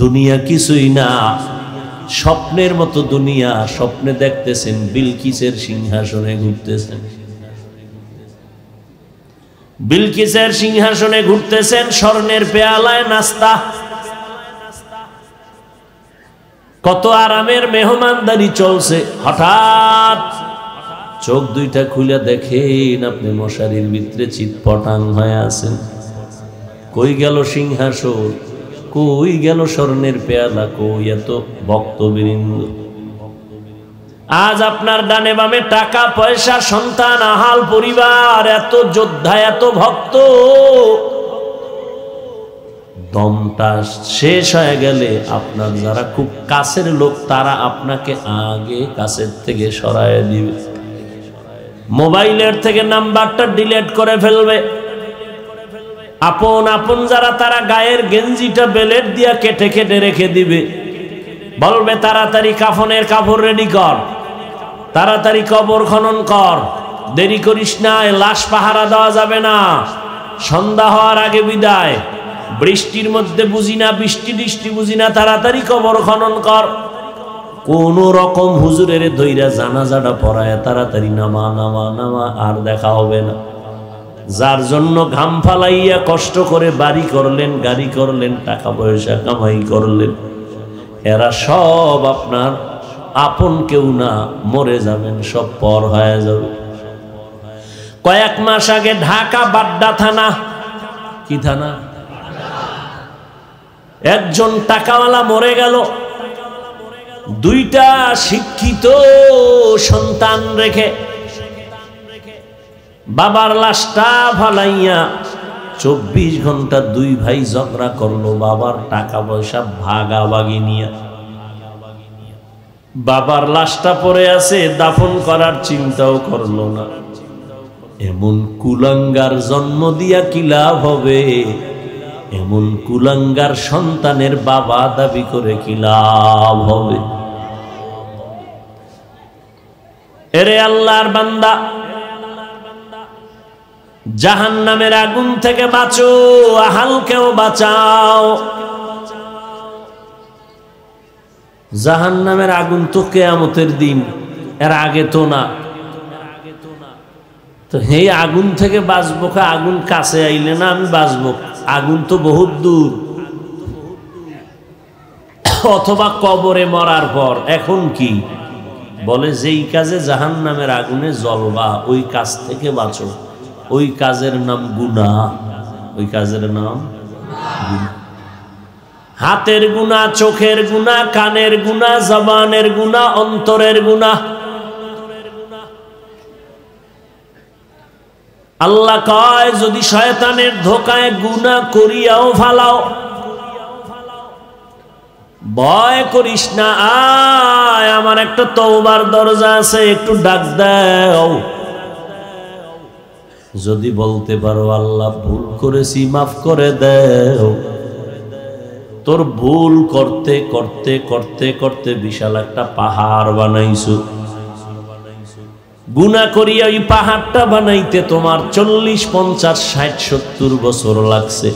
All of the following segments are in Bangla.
দুনিয়া কিছুই না, স্বপ্নের মতো দুনিয়া। স্বপ্নে দেখতেছেন বিলকিসের সিংহাসনে ঘুরতেছেন, বিলকিসের সিংহাসনে ঘুরতেছেন, স্বর্ণের পেয়ালায় নাস্তা, কত আরামের মেহমানদারি চলছে। হঠাৎ চোখ দুইটা খুলে দেখেন আপনি মশারির ভিতরে চিৎপটাং হয়ে আছেন। কই গেল সিংহাসন, কই গেল স্বর্ণের পেয়ালা, কই এত ভক্তবৃন্দ? আজ আপনার ডানে বামে টাকা পয়সা, সন্তান, আহাল পরিবার, এত যোদ্ধা, এত ভক্ত, দমটা শেষ হয়ে গেলে আপনার যারা খুব কাছের লোক তারা আপনাকে আগে কাছের থেকে সরায় দিবে, মোবাইলের থেকে নাম্বারটা ডিলিট করে ফেলবে। আপন আপন যারা তারা গায়ের গেঞ্জিটা বেলেট দিয়া কেটে কেটে রেখে দিবে, বলবে তাড়াতাড়ি কাফনের কাপড় রেডি কর, তাড়াতাড়ি কবর খনন কর, দেরি করিস না, লাশ পাহারা দেওয়া যাবে না, সন্ধ্যা হওয়ার আগে বিদায়, বৃষ্টির মধ্যে বুঝি না, বৃষ্টি বৃষ্টি বুঝি না, তাড়াতাড়ি কবর খনন কর। কোন রকম হুজুরের ধইরা জানাজাটা পড়ায় তাড়াতাড়ি নামা নামা নামা, আর দেখা হবে না। যার জন্য ঘাম ফালাইয়া কষ্ট করে বাড়ি করলেন, গাড়ি করলেন, টাকা পয়সা কামাই করলেন, এরা সব আপনার আপন কেউ না, মরে যাবেন, সব পর হয়ে যাবে। কয়েক মাস আগে ঢাকা বাড্ডা থানা, কি থানা, একজন টাকাওয়ালা মরে গেল, দুইটা শিক্ষিত সন্তান রেখে। বাবার লাশটা ফালাইয়া 24 ঘন্টা দুই ভাই ঝগড়া করলো বাবার টাকা পয়সা ভাগাভাগি নিয়ে। বাবার লাশটা পড়ে আছে, দাফন করার চিন্তাও করলো না। এমন কুলাঙ্গার জন্ম দিয়া কি লাভ হবে? এমন কুলাঙ্গার সন্তানের বাবা দাবি করে কি লাভ হবে? এরে আল্লাহর বান্দা, জাহান্নামের আগুন থেকে বাঁচো, আহালকেও বাঁচাও। জাহান্নামের আগুন তো কিয়ামতের দিন, এর আগে তো না। তো এই আগুন থেকে বাঁচবো, আগুন কাছে আইলে না আমি বাঁচবো? আগুন তো বহুত দূর, অথবা কবরে মরার পর। এখন কি বলে, যেই কাজে জাহান্নামের আগুনে জ্বলবা ওই কাজ থেকে বাঁচো। ওই কাজের নাম গুনাহ, ওই কাজের নাম গুনাহ। হাতের গুনাহ, চোখের গুনাহ, কানের গুনাহ, জবানের গুনাহ, অন্তরের গুনাহ। আল্লাহ কয়, যদি শয়তানের ধোকায় গুনাহ করিয়াও ফালাও, ভয় করিস না, আয় আমার একটা তওবার দরজা আছে, একটু ডাক দাও। যদি বলতে পারো আল্লাহ ভুল করেছি, মাফ করে দাও, তোর ভুল করতে করতে করতে করতে বিশাল একটা পাহাড় বানাইছো। গুনাহ করিয়া ওই পাহাড়টা বানাইতে তোমার 40, 50, 60, 70 বছর লাগছে।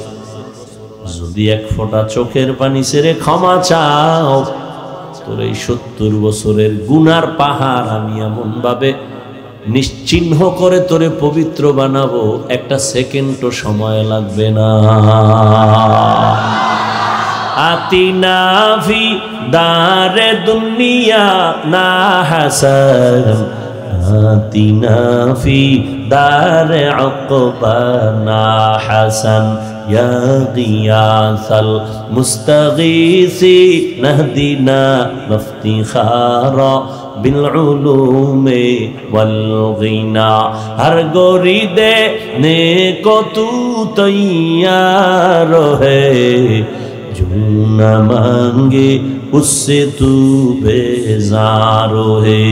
যদি এক ফোঁটা চোখের পানি ছেড়ে ক্ষমা চাও, তোর এই 70 বছরের গুনার পাহাড় আমি এমন ভাবে নিশ্চিহ্ন করে তোরে পবিত্র বানাবো, একটা সেকেন্ডও সময় লাগবে না। আতিনা ফি দারে দুনিয়া না হাসান, আতিনা ফি দারে উকবা না হাসান, ইয়া গিয়াসাল মুস্তাগীসি নাহদিনা ইফতিখারা বিল উলুমে ওয়াল গিনা। হর গোরি দে নে কো তু তৈয়ার হে, जो न मांगे उससे तू बेजार है।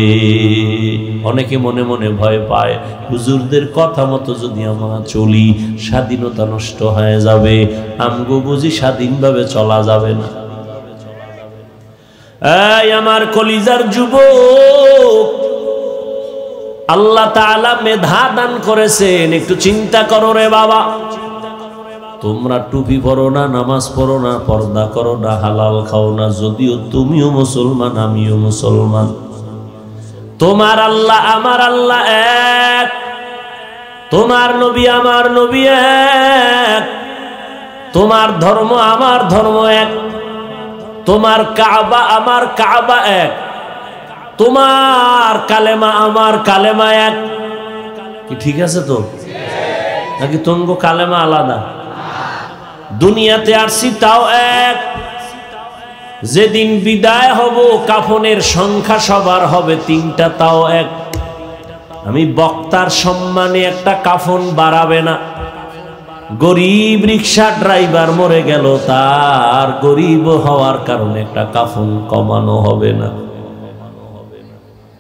অনেকে মনে মনে ভয় পায়, হুজুরদের কথা মতো যদি আমরা চলি স্বাধীনতা নষ্ট হয়ে যাবে, আমগো বুঝি স্বাধীনভাবে চলা যাবে না। এই আমার কলিজার যুবক, আল্লাহ তাআলা মেধা দান করেছেন, একটু চিন্তা করো রে বাবা। তোমরা টুপি পরো না, নামাজ পড়ো না, পর্দা করো না, হালাল খাও না, যদিও তুমিও মুসলমান আমিও মুসলমান। তোমার আল্লাহ আমার আল্লাহ এক, তোমার নবী আমার নবী এক, তোমার ধর্ম আমার ধর্ম এক, তোমার কাবা আমার কাবা এক, তোমার কালেমা আমার কালেমা এক। কি ঠিক আছে তো নাকি তোমার কালেমা আলাদা? দুনিয়াতে আসছি তাও এক। যেদিন বিদায় হব কাফনের সংখ্যা সবার হবে 3টা, তাও এক। আমি বক্তার সম্মানে একটা কাফন বাড়াবে না। গরিব রিক্সা ড্রাইভার মরে গেল, তার গরিব হওয়ার কারণে একটা কাফন কমানো হবে না।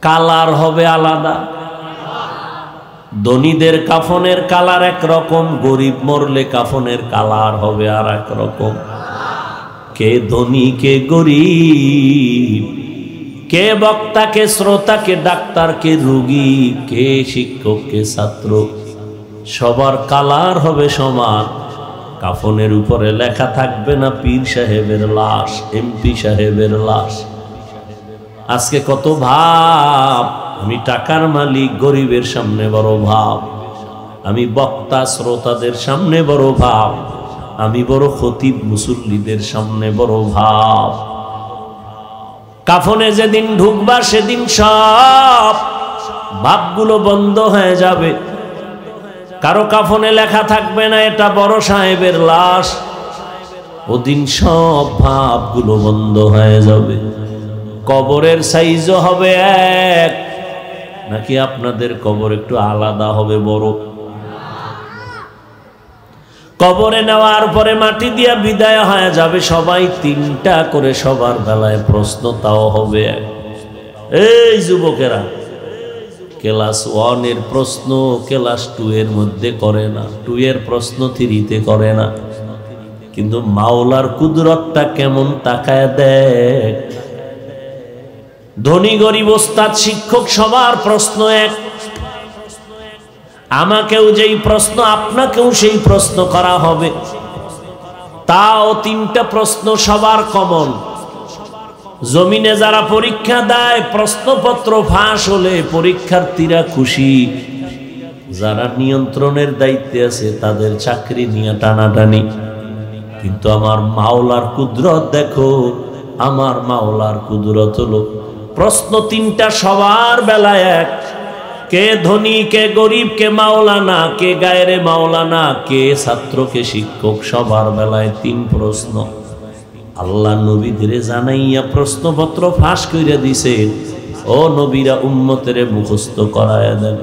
কালার হবে আলাদা। ধনীদের কাফনের কালার একরকম, গরিব মরলে কাফনের কালার হবে আর এক রকম। কে ধনী কে গরিব, কে বক্তা কে শ্রোতা, কে ডাক্তার কে রোগী, কে শিক্ষক কে ছাত্র, সবার কালার হবে সমান। কাফনের উপরে লেখা থাকবে না পীর সাহেবের লাশ, এমপি সাহেবের লাশ। আজকে কত ভাব, আমি টাকার মালিক, গরিবের সামনে বড় ভাব। আমি বক্তা শ্রোতাদের সামনে বড় ভাব, আমি বড় খতিব মুসল্লিদের সামনে বড় ভাব। কাফনে যেদিন ঢুকবা সেদিন সব ভাবগুলো বন্ধ হয়ে যাবে। কারো কাফনে লেখা থাকবে না এটা বড় সাহেবের লাশ। ওদিন সব ভাবগুলো বন্ধ হয়ে যাবে। কবরের সাইজও হবে এক, নাকি আপনাদের কবর একটু আলাদা হবে বড়? কবরে নেওয়ার পরে মাটি দিয়া বিদায় হয়ে যাবে সবাই। 3টা করে সবার বেলায় প্রশ্ন, তাও হবে এক। এই যুবকেরা, ক্লাস 1 এর প্রশ্ন ক্লাস 2 এর মধ্যে করে না, 2 এর প্রশ্ন 3-তে করে না, কিন্তু মাওলার কুদরতটা কেমন তাকায় দেখ। ধনী গরিব ওস্তাদ শিক্ষক সবার প্রশ্ন এক। আমাকেও যেই প্রশ্ন আপনাকেও সেই প্রশ্ন করা হবে, তাও 3টা প্রশ্ন সবার কমন। জমিনে যারা পরীক্ষা দেয় প্রশ্নপত্র ফাঁস হলে পরীক্ষার্থীরা খুশি, যারা নিয়ন্ত্রণের দায়িত্বে আছে তাদের চাকরি নিয়ে টানাটানি। কিন্তু আমার মাওলার কুদরত দেখো, আমার মাওলার কুদরত হলো প্রশ্ন 3টা সবার বেলায় এক। কে ধনী কে গরিব, কে মাওলানা কে গায়রে মাওলানা, কে ছাত্র কে শিক্ষক, সবার বেলায় 3 প্রশ্ন। আল্লাহ নবীদের জানাইয়া প্রশ্নপত্র ফাঁস কইরা দিছে। ও নবীরা উম্মতের মুখস্থ করায়া দেন,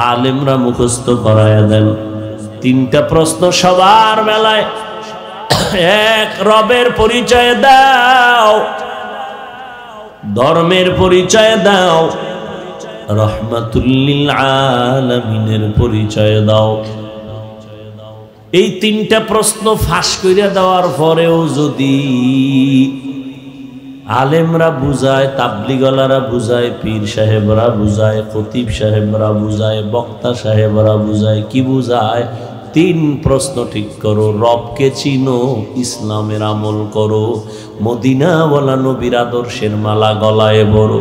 আলেমরা মুখস্থ করায়া দেন। 3টা প্রশ্ন সবার বেলায় এক। রবের পরিচয় দাও, ধর্মের পরিচয় দাও, রহমাতুল লিল আলামিনের পরিচয় দাও। এই 3টা প্রশ্ন ফাঁস কইরা দেওয়ার পরেও যদি আলেমরা বুঝায়, তাবলিগওয়ালারা বুঝায়, পীর সাহেবরা বুঝায়, খতিব সাহেবরা বুঝায়, বক্তা সাহেবরা বুঝায়, কি বুঝায়? 3 প্রশ্ন ঠিক করো, রবকে চিনো, ইসলামের আমল করো, মদিনাওয়ালা নবীর আদর্শের মালা গলায় বড়।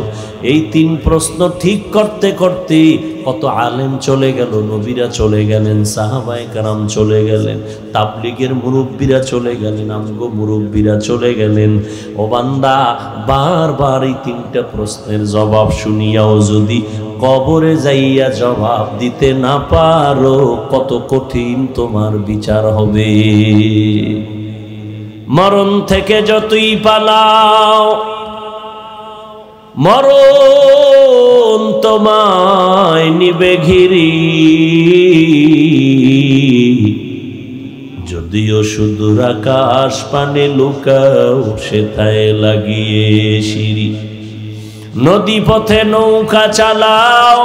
এই 3 প্রশ্ন ঠিক করতে করতে কত আলেম চলে গেল, নবীরা চলে গেলেন, সাহাবায়ে কেরাম চলে গেলেন, তাবলিগের মুরব্বীরা চলে গেলেন, আমগো মুরব্বীরা চলে গেলেন। ও বান্দা, বারবার এই 3টা প্রশ্নের জবাব শুনিয়াও যদি কবরে যাইয়া জবাব দিতে না পারো, কত কঠিন তোমার বিচার হবে। মরণ থেকে যতই পালাও, মরণ তোমায় নিবে ঘিরি। যদিও সুদূর আকাশ পানে লুকাও, সেথায় লাগিয়ে সিঁড়ি। নদী পথে নৌকা চালাও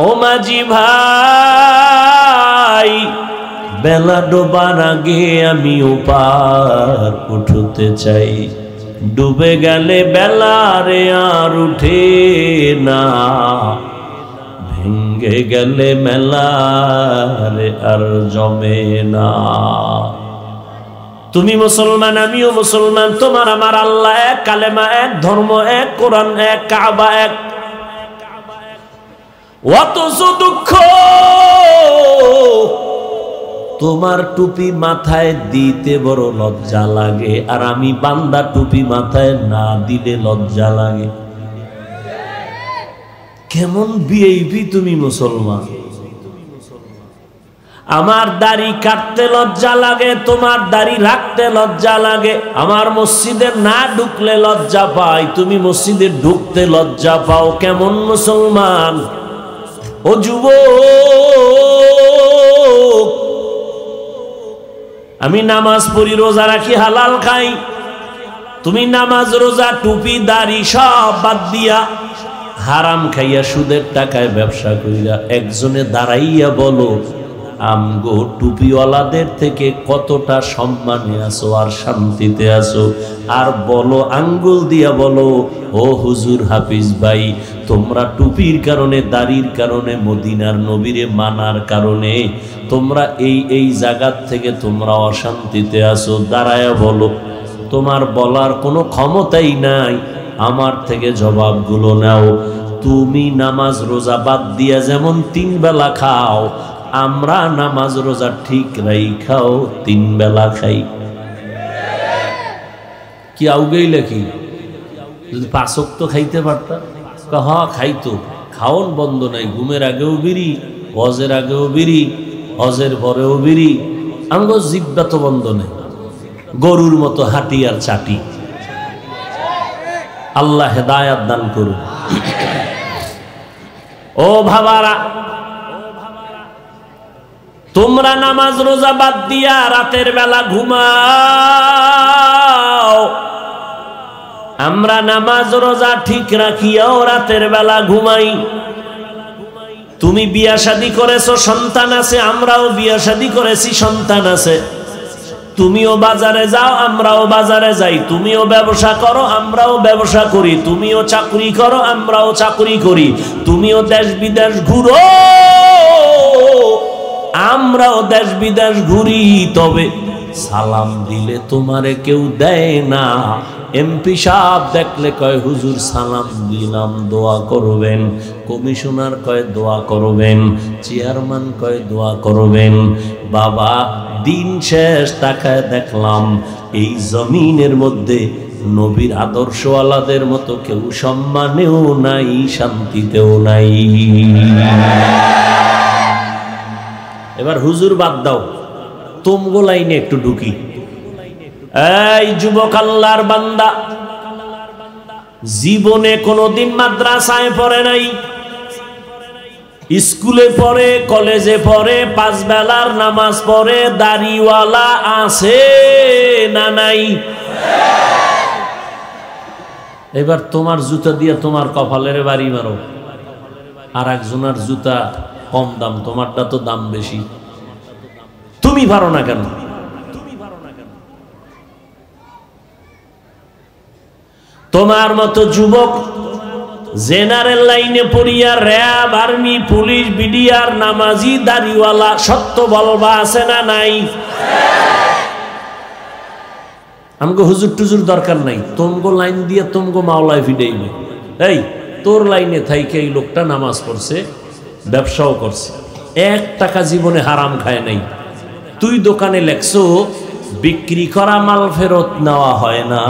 ও মাঝি ভাই, বেলা ডোবার আগে আমি ওপার উঠতে চাই। ডুবে গেলে বেলারে আর উঠে না, ভেঙ্গে গেলে মেলারে আর জমে না। তুমি মুসলমান, আমিও মুসলমান, তোমার আমার আল্লাহ এক, কালেমা এক, ধর্ম এক, কোরআন এক, কাবা এক। অথচ দুঃখ, তোমার টুপি মাথায় দিতে বড় লজ্জা লাগে, আর আমি বান্দা টুপি মাথায় না দিলে লজ্জা লাগে। কেমন ভিআইপি তুমি মুসলমান। আমার দাড়ি কাটতে লজ্জা লাগে, তোমার দাড়ি রাখতে লজ্জা লাগে। আমার মসজিদে না ঢুকলে লজ্জা পাই, তুমি মসজিদে ঢুকতে লজ্জা পাও। কেমন মুসলমান। ও যুবক, আমি নামাজ পড়ি, রোজা রাখি, হালাল খাই। তুমি নামাজ, রোজা, টুপি, দাড়ি সব বাদ দিয়া হারাম খাইয়া সুদের টাকায় ব্যবসা কইরা একজনে দাঁড়াইয়া বলো আমগো টুপিওয়ালাদের থেকে কতটা সম্মানে আছো আর শান্তিতে আছো। আর বলো, আঙ্গুল দিয়া বলো, ও হুজুর হাফিজ ভাই, তোমরা টুপির কারণে, দাড়ির কারণে, মদিনার নবীরে মানার কারণে তোমরা এই জায়গার থেকে তোমরা অশান্তিতে আছো। দাঁড়ায়া বলো। তোমার বলার কোনো ক্ষমতাই নাই, আমার থেকে জবাবগুলো নাও। তুমি নামাজ রোজা বাদ দিয়া যেমন 3 বেলা খাও, আমরা নামাজ রোজা ঠিক রাইখাও 3 বেলা খাই। কি আউগেই লেখি, যদি 5 ওয়াক্ত খাইতে পারতাম। খাইতো, খাওন বন্ধ নাই। ঘুমের আগেও বিড়ি, হজের আগেও বিড়ি, হজের পরেও বিড়ি। আমগো জিব্বা তো বন্ধ নেই, গরুর মতো হাঁটি আর চাটি। আল্লাহ হেদায়াত দান করুন। ও ভাবারা, তোমরা নামাজ রোজা বাদ দিয়া রাতের বেলা ঘুমাও, আমরা নামাজ রোজা ঠিক রাখিয়াও রাতের বেলা ঘুমাই। তুমি বিয়া শাদী করেছো, সন্তান আছে, আমরাও বিয়া শাদী করেছি, সন্তান আছে। তুমিও বাজারে যাও, আমরাও বাজারে যাই। তুমিও ব্যবসা করো, আমরাও ব্যবসা করি। তুমিও চাকরি করো, আমরাও চাকরি করি। তুমিও দেশ বিদেশ ঘুরো, আমরাও দেশ বিদেশ ঘুরি। তবে সালাম দিলে তোমারে কেউ দেয় না। এমপি সাহেব দেখলে কয় হুজুর সালাম দিলাম, দোয়া করবেন। কমিশনার কয় দোয়া করবেন। চেয়ারম্যান কয় দোয়া করবেন। বাবা, দিন শেষ তাকায় দেখলাম এই জমিনের মধ্যে নবীর আদর্শওয়ালাদের মতো কেউ সম্মানেও নাই, শান্তিতেও নাই। এবার হুজুর বাদ দাও, তোমগো লাইনে একটু ঢুকি। এই যুবক আল্লাহর বান্দা, জীবনে কোনোদিন মাদ্রাসায় পড়ে নাই, স্কুলে পড়ে, কলেজে পড়ে, 5 বেলার নামাজ পড়ে, দাড়িওয়ালা আছে না নাই? এবার তোমার জুতা দিয়ে তোমার কপালের বাড়ি মারো। আর একজনের জুতা কম দাম, তোমারটা তো দাম বেশি। তুমি পারো না কেন? তোমার মতো যুবক জেনারেল লাইনে পড়িয়া র্যাব, আর্মি, পুলিশ, বিডিআর, নামাজি, দাড়িওয়ালা সত্য বলবা আছে না নাই? আমগো হুজুর টুজুর দরকার নাই, তোমগো লাইন দিয়ে তোমগো মাওলায় ফিডাইবে। এই তোর লাইনে থাইকে এই লোকটা নামাজ পড়ছে, ব্যবসাও করছে, 1 টাকা জীবনে হারাম খায় নাই। তুই দোকানে লেখছো বিক্রি করা মাল ফেরত নেওয়া হয় না,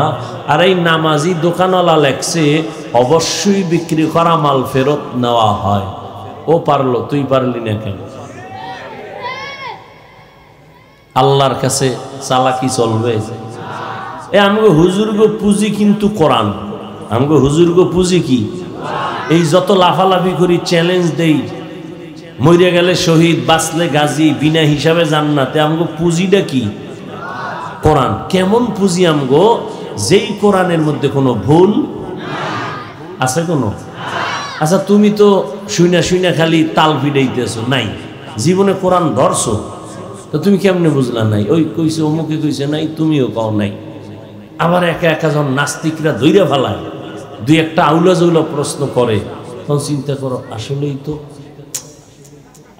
আর এই নামাজি দোকানওয়ালা লেখছে অবশ্যই বিক্রি করা মাল ফেরত নেওয়া হয়। ও পারলো, তুই পারলি না কেন? আল্লাহর কাছে চালাকি চলবে? আমগো হুজুরগো পুঁজি কিন্তু কোরআন। আমগো হুজুরগো পুঁজি কি? এই যত লাফালাফি করি, চ্যালেঞ্জ দেই, মরে গেলে শহীদ, বাঁচলে গাজী, বিনা হিসাবে জান্নাতে, আমগো পুঁজিটা কি? কোরআন। কেমন পুঁজি আমগো? যেই কোরআনের মধ্যে কোনো ভুল আছে কোনো? আচ্ছা, তুমি তো শুইনা শুইনা খালি তাল ফিডাইতেছো, নাই জীবনে কোরআন ধরছো, তো তুমি কেমনে বুঝলা নাই? ওই কইছে, অমুকে কইছে নাই, তুমিও কও নাই। আবার একা একা যখন নাস্তিকরা ধৈর্য ফেলায়, 2-1টা আউলা জৌলা প্রশ্ন করে, তখন চিন্তা করো আসলেই তো।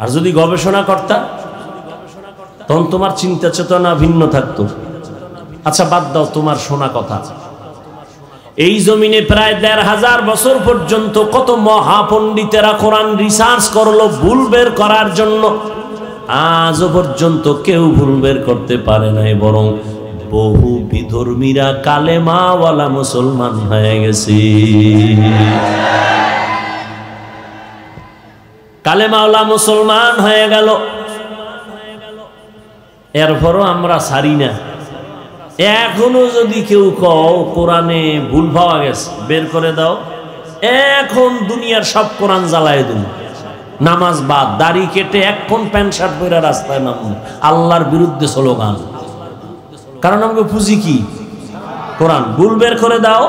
আর যদি গবেষণা করতা, তখন তোমার চিন্তা চেতনা ভিন্ন থাকতো। আচ্ছা বাদ দাও তোমার শোনা কথা। এই জমিনে প্রায় ১৫০০ বছর পর্যন্ত কত মহাপণ্ডিতেরা কোরআন রিসার্চ করলো ভুল বের করার জন্য, আজও পর্যন্ত কেউ ভুল বের করতে পারে নাই, বরং বহু বিধর্মীরা কালেমাওয়ালা মুসলমান হয়ে গেছে। কালেমাওয়ালা মুসলমান হয়ে গেল, এরপরও আমরা ছাড়ি না। এখনো যদি কেউ কও কোরআনে ভুল পাওয়া গেছে বের করে দাও, এখন দুনিয়ার সব কোরআন জ্বালায় দিন, নামাজ বাদ, দাড়ি কেটে এখন প্যান্ট শার্ট পরে রাস্তায় নামুন, আল্লাহর বিরুদ্ধে স্লোগান। কারণ আমাকে পুঁজি কি? কোরআন। ভুল বের করে দাও।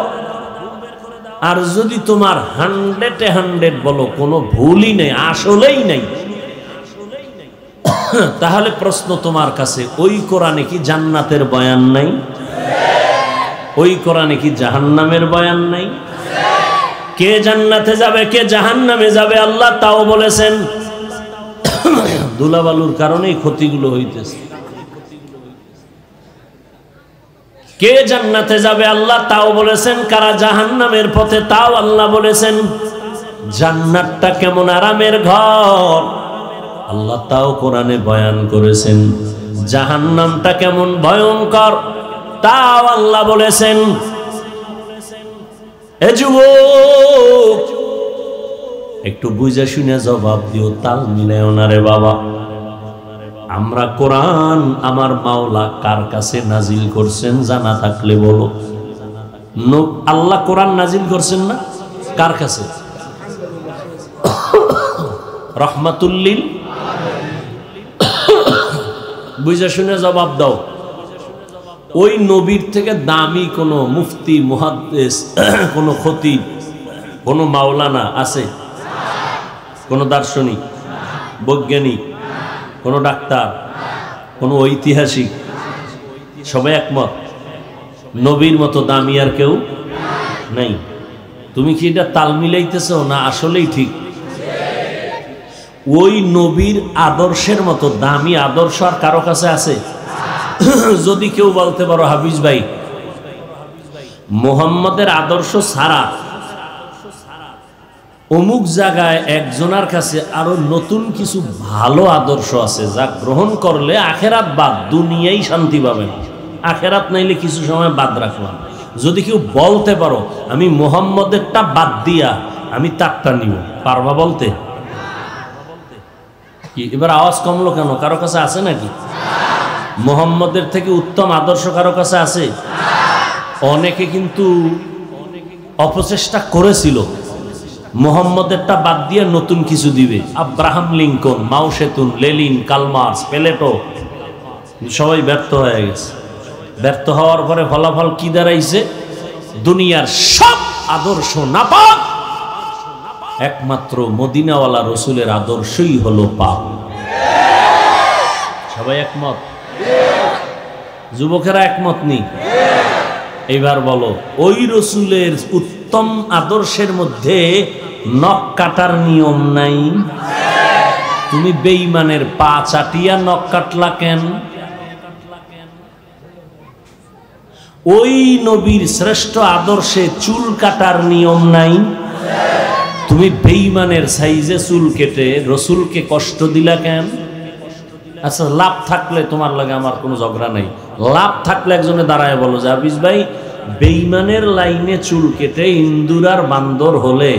আর যদি তোমার 100-এ 100 বলো কোনো ভুলই নেই, আসলেই নেই, তাহলে প্রশ্ন তোমার কাছে, ওই কোরআনে কি জান্নাতের বয়ান নাই? ওই কোরআনে কি জাহান্নামের বয়ান নাই? কে জান্নাতে যাবে কে জাহান্নামে যাবে আল্লাহ তাও বলেছেন। ধুলাবালুর কারণেই ক্ষতিগুলো হইতেছে। কে জান্নাতে যাবে আল্লাহ তাও বলেছেন, কারা জাহান্নামের পথে তাও আল্লাহ বলেছেন। জান্নাতটা কেমন আরামের ঘর আল্লাহ তাও কোরআনে বয়ান করেছেন। জাহান্নামটা কেমন ভয়ঙ্কর তাও আল্লাহ বলেছেন। এ যুবক, একটু বুঝে শুনে জবাব দিও, তাল মিলাও না রে বাবা। আমরা কোরআন আমার মাওলা কার কাছে নাজিল করছেন জানা থাকলে বলো। আল্লাহ কোরআন নাজিল করছেন না? কার কাছে? রহমাতুল্লিল। বুঝে শুনে জবাব দাও। ওই নবীর থেকে দামি কোন মুফতি, মুহাদ্দিস, কোন খতিব, কোন মাওলানা আছে? কোন দার্শনিক, বৈজ্ঞানিক, কোন ডাক্তার, কোন ঐতিহাসিক? সবাই একমত নবীর মতো দামি আর কেউ নাই। তুমি কি এটা তাল মিলাইতেছ না আসলেই ঠিক? ওই নবীর আদর্শের মতো দামি আদর্শ আর কারো কাছে আছে? যদি কেউ বলতে পারো হাফিজ ভাই মুহাম্মদের আদর্শ ছাড়া অমুক জায়গায় একজনের কাছে আরো নতুন কিছু ভালো আদর্শ আছে, যা গ্রহণ করলে আখেরাত বাদ, দুনিয়ায় শান্তি পাবেন, আখেরাত নাইলে কিছু সময় বাদ রাখলাম। যদি কেউ বলতে পারো আমি মুহাম্মদেরটা বাদ দিয়া আমি তারটা নিব, পারবা বলতে? কি এবার আওয়াজ কমলো কেন? কারো কাছে আছে নাকি? মুহাম্মদের থেকে উত্তম আদর্শ কারো কাছে আছে? অনেকে কিন্তু অপচেষ্টা করেছিল মুহাম্মদেরটা বাদ দিয়ে নতুন কিছু দিবে। আব্রাহাম লিঙ্কন, মাও সেতুন, লেনিন, কার্ল মার্কস, প্লেটো, সবাই ব্যর্থ হয়ে গেছে। ব্যর্থ হওয়ার পরে ফলাফল কি দাঁড়াইছে? দুনিয়ার সব আদর্শ নাপাক, একমাত্র মদিনাওয়ালা রসুলের আদর্শই হলো পাক। সবাই একমত? যুবকেরা একমত নেই? এইবার বলো, ওই রসুলের উত্তম আদর্শের মধ্যে নখ কাটার নিয়ম নাই? তুমি বেঈমানের পা চাটিয়া নখ কাটলা কেন? ওই নবীর শ্রেষ্ঠ আদর্শে চুল কাটার নিয়ম নাই? তুমি বেঈমানের সাইজে চুল কেটে রসুলকে কষ্ট দিলা কেন? আচ্ছা, লাভ থাকলে তোমার লাগে আমার কোনো ঝগড়া নাই, লাভ থাকলে একজনে দাঁড়ায় বলো যে হাফিজ ভাই বেঈমানের লাইনে চুল কেটে ইন্দুর আর বান্দর হলে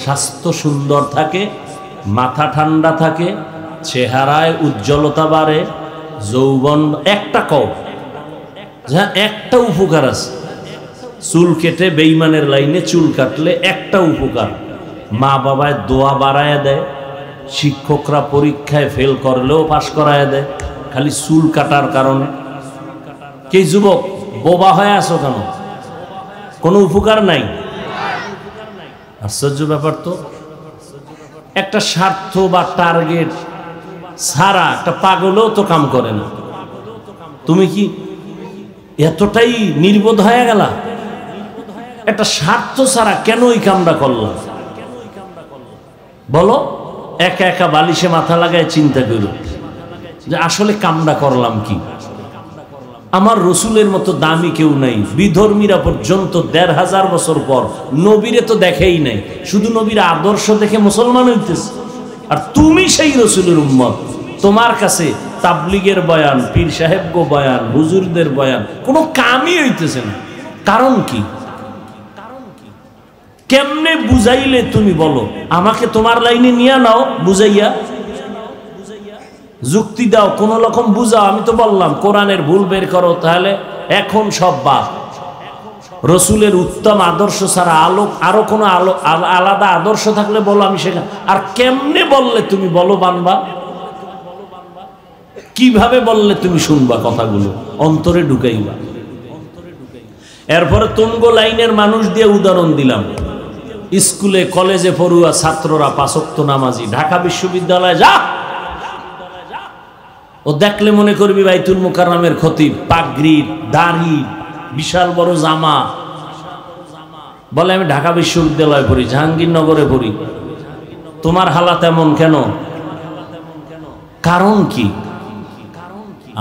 স্বাস্থ্য সুন্দর থাকে, মাথা ঠান্ডা থাকে, চেহারায় উজ্জ্বলতা বাড়ে, যৌবন। একটা কও যা একটা উপকার আছে, চুল কেটে বেঈমানের লাইনে চুল কাটলে একটা উপকার, মা বাবায় দোয়া বাড়ায় দেয়, শিক্ষকরা পরীক্ষায় ফেল করলেও পাশ করায় দেয়, খালি চুল কাটার কারণে। কে যুবক বোবা হয়ে আসো কেন? কোনো উপকার নাই। আশ্চর্য ব্যাপার তো। একটা স্বার্থ বা টার্গেট ছাড়া একটা পাগলও তো কাম করে না। তুমি কি এতটাই নির্বোধ হয়ে গেলা? একটা স্বার্থ ছাড়া কেন ওই কামটা করলাম বলো? একা একা বালিশে মাথা লাগায় চিন্তা করো যে আসলে কামটা করলাম কি। আমার রসুলের মতো দামি কেউ নাই। বিধর্মীরা পর্যন্ত ১৫০০ বছর পর নবীরে তো দেখেই নাই, শুধু নবীর আদর্শ দেখে মুসলমান হইতেছে। আর তুমি সেই রসুলের উম্মত, তোমার কাছে তাবলিগের বয়ান, পীর সাহেব গো বয়ান, হুজুরদের বয়ান কোনো কামই হইতেছে না। কারণ কি? কেমনে বুঝাইলে তুমি বলো? আমাকে তোমার লাইনে নিয়ে নাও, বুঝাইয়া যুক্তি দাও, কোন রকম বুঝাও। আমি তো বললাম কোরআনের ভুল বের করো, তাহলে এখন সব বাদ। রসুলের উত্তম আদর্শ ছাড়া আরো কোনো আলাদা আদর্শ থাকলে বলো, আমি সেখানে। আর কেমনে বললে তুমি বলো মানবা? কিভাবে বললে তুমি শুনবা কথাগুলো, অন্তরে ঢুকাইবা? এরপরে তুঙ্গ লাইনের মানুষ দিয়ে উদাহরণ দিলাম। স্কুলে কলেজে পড়ুয়া ছাত্ররা ৫ ওয়াক্ত নামাজি, ঢাকা বিশ্ববিদ্যালয়ে যা, ও দেখলে মনে করবি বাইতুল মুকাররমের খতিব, পাগড়ি, দাড়ি, বিশাল বড় জামা। বলে আমি ঢাকা বিশ্ববিদ্যালয়ে পড়ি, জাহাঙ্গীরনগরে পড়ি। তোমার হালাত এমন কেন? কারণ কি?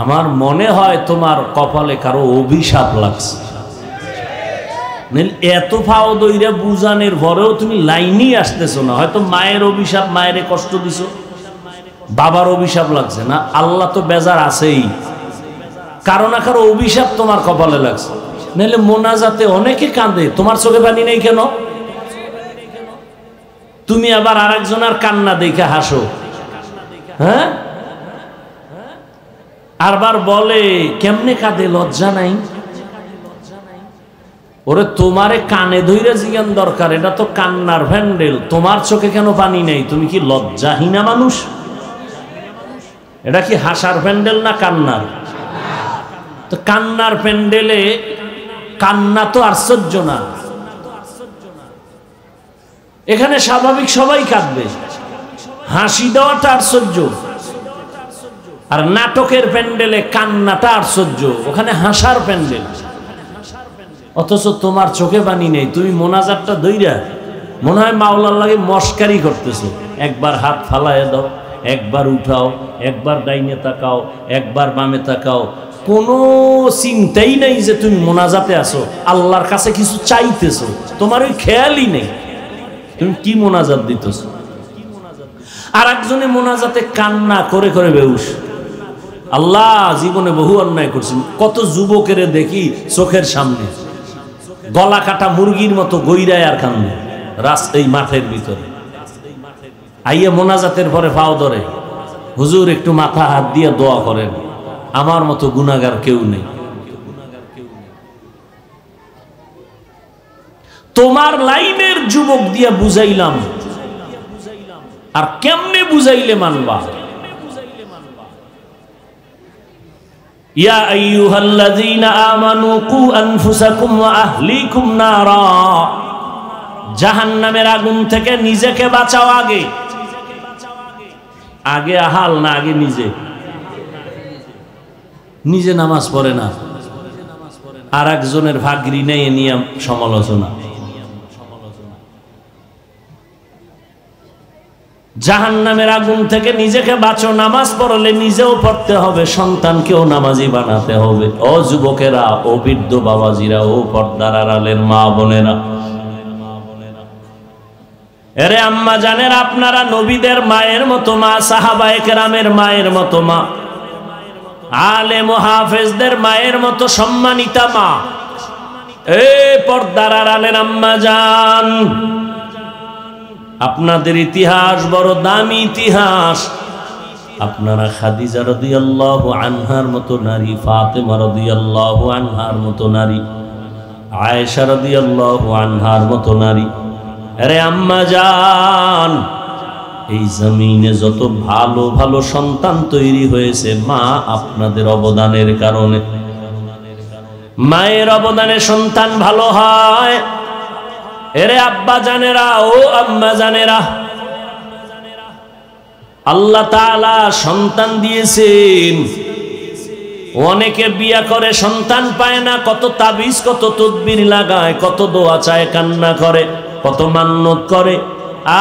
আমার মনে হয় তোমার কপালে কারো অভিশাপ লাগছে। এত ফাও দইরা বুঝানোর পরেও তুমি লাইনই আসতেছো না। হয়তো মায়ের অভিশাপ, মায়ের কষ্ট দিছো, বাবার অভিশাপ লাগছে না, আল্লাহ তো বেজার আছেই। কারো না কারো অভিশাপ তোমার কপালে লাগছে। নাহলে মোনাজাতে অনেকে কাঁদে, তোমার চোখে পানি নেই কেন? তুমি আবার আরেকজনের কান্না দেখে হাসো। হ্যাঁ, আরবার বলে কেমনে কাঁদে, লজ্জা নাই? ওরে তোমারে কানে ধইরা জিজ্ঞান দরকার, এটা তো কান্নার ভ্যান্ডেল, তোমার চোখে কেন পানি নেই? তুমি কি লজ্জাহীনা মানুষ? এটা কি হাসার প্যান্ডেল না কান্নার? তো কান্নার প্যান্ডেলে কান্না তো আশ্চর্য না। এখানে স্বাভাবিক সবাই কাঁদবে, হাসি দেওয়াটা আশ্চর্য। আর নাটকের প্যান্ডেলে কান্নাটা আশ্চর্য, ওখানে হাসার প্যান্ডেল। অথচ তোমার চোখে পানি নেই, তুমি মোনাজাতটা ধইরা মনে হয় মাওলার লাগে মস্কারি করতেছো। একবার হাত ফালায় দাও, একবার উঠাও, একবার ডাইনে তাকাও, একবার বামে তাকাও। কোনো চিন্তাই নাই যে তুমি মোনাজাতে আসো, আল্লাহর কাছে কিছু চাইতেছো। তোমার ওই খেয়ালই নেই তুমি কি মোনাজাত দিতেছো। আর একজনে মোনাজাতে কান্না করে করে বেউস। আল্লাহ, জীবনে বহু অন্যায় করছি, কত যুবকের দেখি চোখের সামনে গলা কাটা মুরগির মতো গইরায় আর কান্দে এই মাঠের ভিতরে। আইয়া মোনাজাতের পরে পাও ধরে, হুজুর একটু মাথা হাত দিয়ে দোয়া করেন, আমার মতো গুনাহগার কেউ নেই। তোমার লাইনের যুবক দিয়া বুঝাইলাম, আর কেমনে বুঝাইলে মানবা? ইয়া আইয়ুহাল্লাযীনা আমানু কু আনফুসাকুম ওয়া আহলিকুম নারা, জাহান্নামের আগুন থেকে নিজেকে বাঁচাও। আগে আগে আহাল না আগে নিজে? নিজে নামাজ পড়ে না, আর একজনের ভাগরি নেই নিয়ে সমালোচনা। জাহান্নামের আগুন থেকে নিজেকে বাঁচো, নামাজ পড়লে নিজেও পড়তে হবে, সন্তানকেও নামাজি বানাতে হবে। ও যুবকেরা, ও বৃদ্ধ বাবাজিরা, ও পর্দার আড়ালের মা বোনেরা, এরে আম্মা জানেন, আপনারা নবীদের মায়ের মতো মা, সাহাবায়ে কেরামের মায়ের মতো মা, আলেম ও হাফেজদের মায়ের মতো সম্মানিতা মা। এ পর্দার আড়ালের আম্মা জান, আপনাদের ইতিহাস বড় দামি ইতিহাস। আপনারা খাদিজা রাদিয়াল্লাহু আনহার মতো নারী, ফাতেমা রাদিয়াল্লাহু আনহার মতো নারী, আয়েশা রাদিয়াল্লাহু আনহার মতো নারী। আরে আম্মা জান, এই জমিনে যত ভালো ভালো সন্তান তৈরি হয়েছে মা আপনাদের অবদানের কারণে। মায়ের অবদানে সন্তান ভালো হয়। এরে আব্বা জানেরা, ও আম্মা জানেরা, আল্লাহ তাআলা সন্তান দিয়েছেন। অনেকে বিয়া করে সন্তান পায় না, কত তাবিজ, কত তদবির লাগায়, কত দোয়া চায়, কান্না করে, কত মান্নত করে।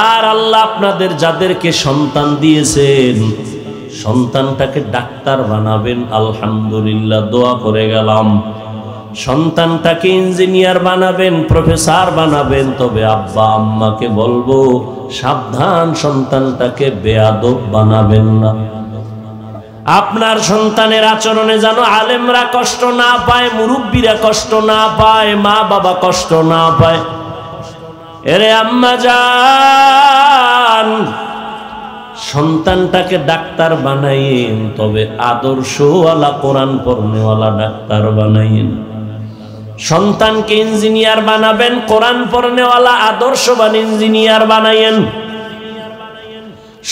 আর আল্লাহ আপনাদের যাদেরকে সন্তান দিয়েছেন সন্তানটাকে ডাক্তার বানাবেন, আলহামদুলিল্লাহ, দোয়া করে গেলাম। সন্তানটাকে ইঞ্জিনিয়ার বানাবেন, প্রফেসর বানাবেন, তবে আব্বা আম্মাকে বলবো সাবধান, সন্তানটাকে বেয়াদব বানাবেন না। আপনার সন্তানের আচরণে যেন আলেমরা কষ্ট না পায়, মুরব্বীরা কষ্ট না পায়, মা বাবা কষ্ট না পায়। এরে আম্মা জান, সন্তানটাকে ডাক্তার বানাইয়েন, তবে আদর্শওয়ালা, কোরআন পড়নেওয়ালা ডাক্তার বানাইয়েন। সন্তানকে ইঞ্জিনিয়ার বানাবেন, কোরআন পড়নেওয়ালা আদর্শবান ইঞ্জিনিয়ার বানাইয়েন।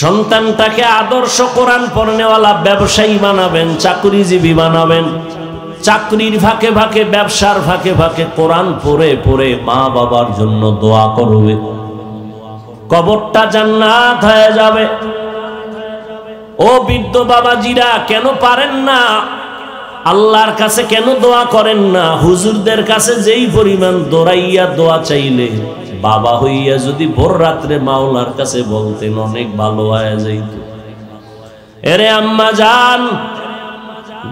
সন্তানটাকে আদর্শ কোরআন পড়নেওয়ালা ব্যবসায়ী বানাবেন, চাকরিজীবী বানাবেন। চাকরির ফাঁকে ফাঁকে, ব্যবসার ফাঁকে ফাঁকে কোরআন পড়ে পড়ে মা বাবার জন্য দোয়া করবে, কবরটা জান্নাত হয়ে যাবে। ও বৃদ্ধ বাবাজিরা, কেন পারেন না? আল্লাহর কাছে কেন দোয়া করেন না? হুজুরদের কাছে যেই পরিমাণ দৌড়াইয়া দোয়া চাইলে, বাবা হইয়া যদি ভোর রাত্রে মাওলার কাছে বলতেন, অনেক ভালো হয়ে যাইত। এরে আম্মা জান,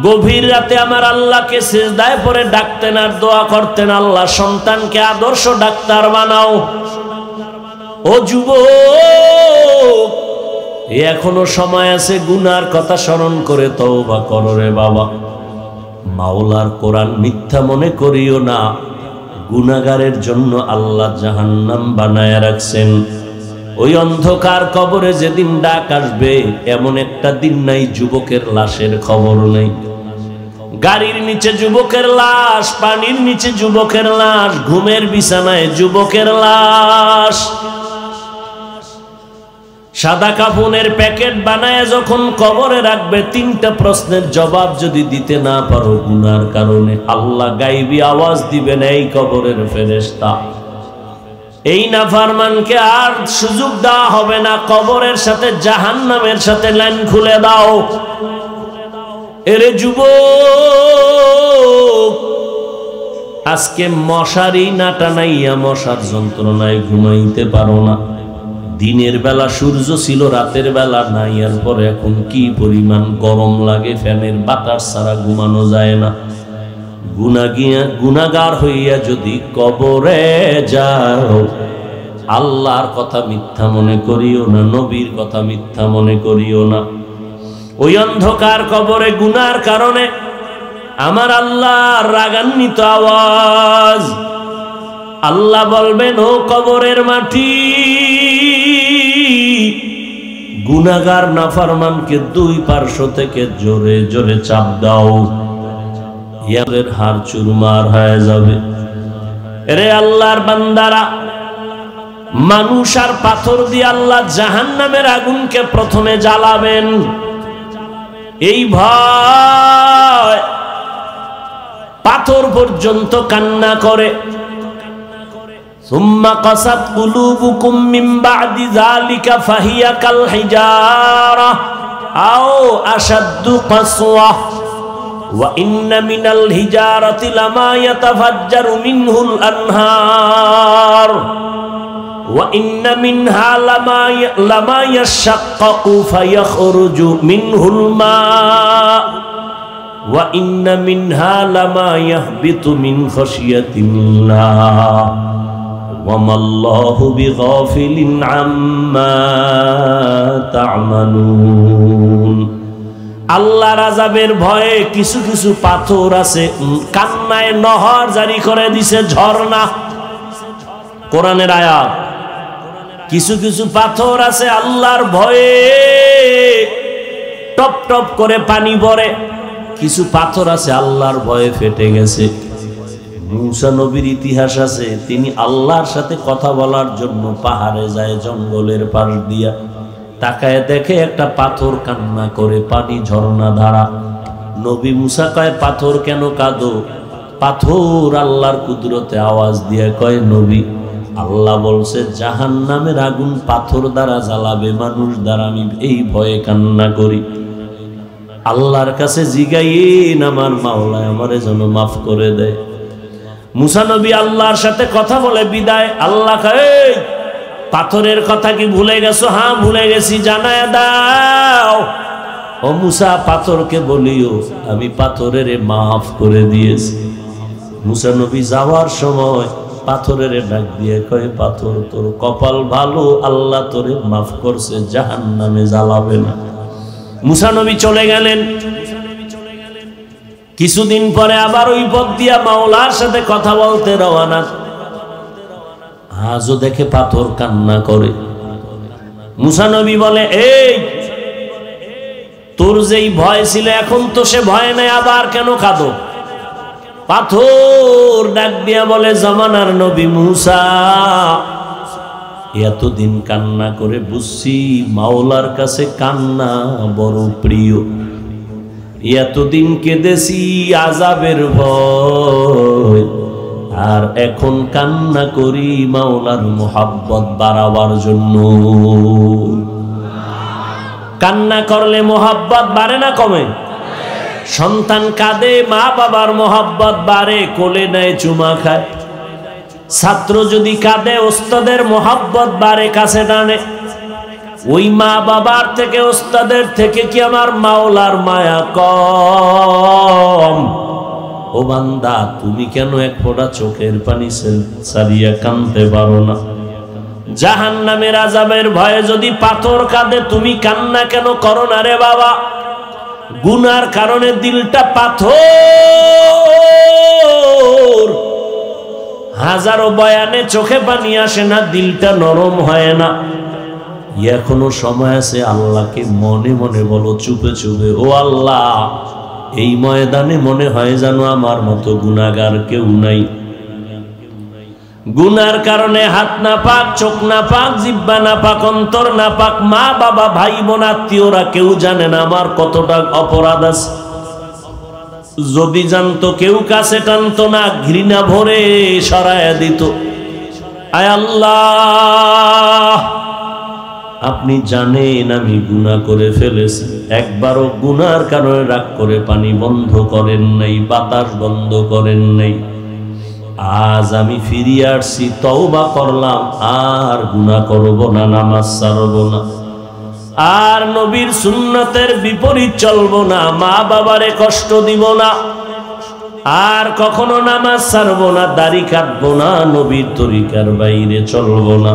গভীর রাতে আমার আল্লাহকে সিজদায় পড়ে ডাকতেন আর দোয়া করতেন, আল্লাহ সন্তানকে আদর্শ ডাক্তার বানাও। ও যুবক, এখনো সময় আছে, গুনার কথা স্মরণ করে তওবা করো রে বাবা। মাওলার কোরআন মিথ্যা মনে করিও না। গুনাহগারের জন্য আল্লাহ জাহান্নাম বানায় রাখছেন। ওই অন্ধকার কবরে যেদিন ডাক আসবে, এমন একটা দিন নাই যুবকের লাশের খবর নেই। গাড়ির নিচে যুবকের লাশ, পানির নিচে যুবকের লাশ, ঘুমের বিছানায় যুবকের লাশ। সাদা কাফনের প্যাকেট বানায় যখন কবরে রাখবে, তিনটা প্রশ্নের জবাব যদি দিতে না পারো গুনার কারণে, আল্লাহ গাইবি আওয়াজ দিবেন, এই কবরের ফেরেশতা, এই নাফরমানকে আর সুযোগ দেওয়া হবে না, কবরের সাথে জাহান্নামের সাথে লাইন খুলে দাও। এরে যুবক, আজকে মশারি না টানাইয়া মশার যন্ত্রণায় ঘুমাইতে পারো না। দিনের বেলা সূর্য ছিল, রাতের বেলা নাই, এরপরে এখন কি পরিমাণ গরম লাগে, ফ্যানের বাতাস ছাড়া ঘুমানো যায় না। গুনাহগার হইয়া যদি কবরে যাও, আল্লাহর কথা মিথ্যা মনে করিও না, নবীর কথা মিথ্যা মনে করিও না। ওই অন্ধকার কবরে গুনার কারণে আমার আল্লাহর রাগান্বিত আওয়াজ, আল্লাহ বলবেন, ও কবরের মাটি, গুনাহগার নাফরমানকে দুই পার্শ্ব থেকে জোরে জোরে চাপ দাও, ইয়াদের হাড় চুরমার হয়ে যাবে। রে আল্লাহর বান্দারা, মানুষ আর পাথর দিয়ে আল্লাহ জাহান্নামের আগুনকে প্রথমে জ্বালাবেন। এই ভয় পাথর পর্যন্ত কান্না করে। সুম্মা কাসাত কুলুবুকুম মিন বাদি যালিকা ফাহিয়া কাল হিজারা আও আশাদ্দু কাসওয়া ওয়া ইন্না মিনাল হিজারাতি লামা ইয়াতাফাজ্জারু মিনহুল আনহার ওয়া ইন্না মিনহা লামা ইয়াশাক্কাকু ফায়াখরুজু মিনহুল মা ওয়া ইন্না মিনহা লামা ইয়াহবিতু মিন খাশিয়াতিল্লাহ ওয়া মাল্লাহু বিগাফিলিন আম্মা তা'মালুন। আল্লাহর আযাবের ভয়ে কিছু কিছু পাথর আছে, কান্নায় নহর জারি করে দিছে, ঝর্ণা, কোরআনের আয়াত। কিছু কিছু পাথর আছে আল্লাহর ভয়ে টপ টপ করে পানি পড়ে, কিছু পাথর আছে আল্লাহর ভয়ে ফেটে গেছে। মূসা নবীর ইতিহাস আছে, তিনি আল্লাহর সাথে কথা বলার জন্য পাহাড়ে যায়, জঙ্গলের পাশ দিয়া, তাকায় দেখে একটা পাথর কান্না করে, পানি ঝর্ণা ধারা। নবী মূসা কয়, পাথর কেন কাঁদো? পাথর আল্লাহর কুদরতে আওয়াজ দিয়ে কয়, নবী, আল্লাহ বলছে জাহান্নামের আগুন পাথর দ্বারা জ্বালাবে, মানুষ দ্বারা আমি এই ভয়ে কান্না করি। আল্লাহর কাছে জিগাইন আমার মাওলায় আমারে যেন মাফ করে দেয়। মূসা নবী আল্লাহর সাথে কথা বলে বিদায়। আল্লাহ কয়, পাথরের কথা কি ভুলে গেছো? হ্যাঁ ভুলে গেছি, জানায় দাও। ও ও মুসা পাথরকে বলিও আমি পাথরের মাফ করে দিয়েছি। মুসা নবী যাওয়ার সময় পাথরের ডাক দিয়ে কয়, পাথর তোর কপাল ভালো, আল্লাহ তোরে মাফ করছে, জাহান্নামে জ্বালাবে না। মুসা নবী চলে গেলেন। কিছুদিন পরে আবার ওই পথ দিয়া মাওলার সাথে কথা বলতে রওনা। আজও দেখে পাথর কান্না করে। মুসা নবী বলে, এই তোর যেই ভয় ছিল এখন তো সে ভয় নাই, আবার কেন কাঁদো? পাথর ডাক দিয়া বলে, জামানার নবী মুসা, এতদিন কান্না করে বুঝছি মাওলার কাছে কান্না বড় প্রিয়। এতদিন কেঁদেছি আযাবের ভয়, আর এখন কান্না করি মাওলার মোহাব্বত বাড়াবার জন্য। কান্না করলে মোহাব্বত বাড়ে না কমে? সন্তান কাঁদে, মা বাবার মোহাব্বত বাড়ে, কোলে নেয়, চুমা খায়। ছাত্র যদি কাঁদে, ওস্তাদের মোহাব্বত বাড়ে, কাছে টানে। ওই মা বাবার থেকে, ওস্তাদের থেকে কি আমার মাওলার মায়া কম? ও বান্দা, তুমি কেন এক ফোঁটা চোখের পানি ছাড়িয়া কাঁদতে পারো না? জাহান্নামের আযাবের ভয়ে যদি পাথর কাঁদে, তুমি কান্না কেন করো না রে বাবা? গুনার কারণে দিলটা পাথর। হাজারো বয়ানে চোখে পানি আসে না, দিলটা নরম হয় না। এখনো সময় আছে, আল্লাহকে মনে মনে বলো, চুপে চুপে, ও আল্লাহ, এই ময়দানে মনে হয় যেন আমার মতো গুনাহগার কেউ নাই। গুনার কারণে হাত না পাক, চোখ না পাক, জিহ্বা না পাক, অন্তর না পাক, মা বাবা, ভাই বোন, আত্মীয়রা কেউ জানে না আমার কতটা অপরাধ আছে। যদি জানতো কেউ কাছে টানতো না, ঘৃণা ভরে সরায়া দিত। আয় আল্লাহ, আপনি জানেন আমি গুনাহ করে ফেলেছি। একবারও গুনার কারণে রাগ করে পানি বন্ধ করেন নাই, বাতাস বন্ধ করেন নাই। আজ আমি ফিরিয়ে আসছি, তওবা করলাম, আর গুনাহ করব না, নামাজ ছাড়ব না, আর নবীর সুন্নতের বিপরীত চলব না, মা বাবারে কষ্ট দিব না, আর কখনো নামাজ ছাড়ব না, দাড়ি কাটবো না, নবীর তরিকার বাইরে চলব না,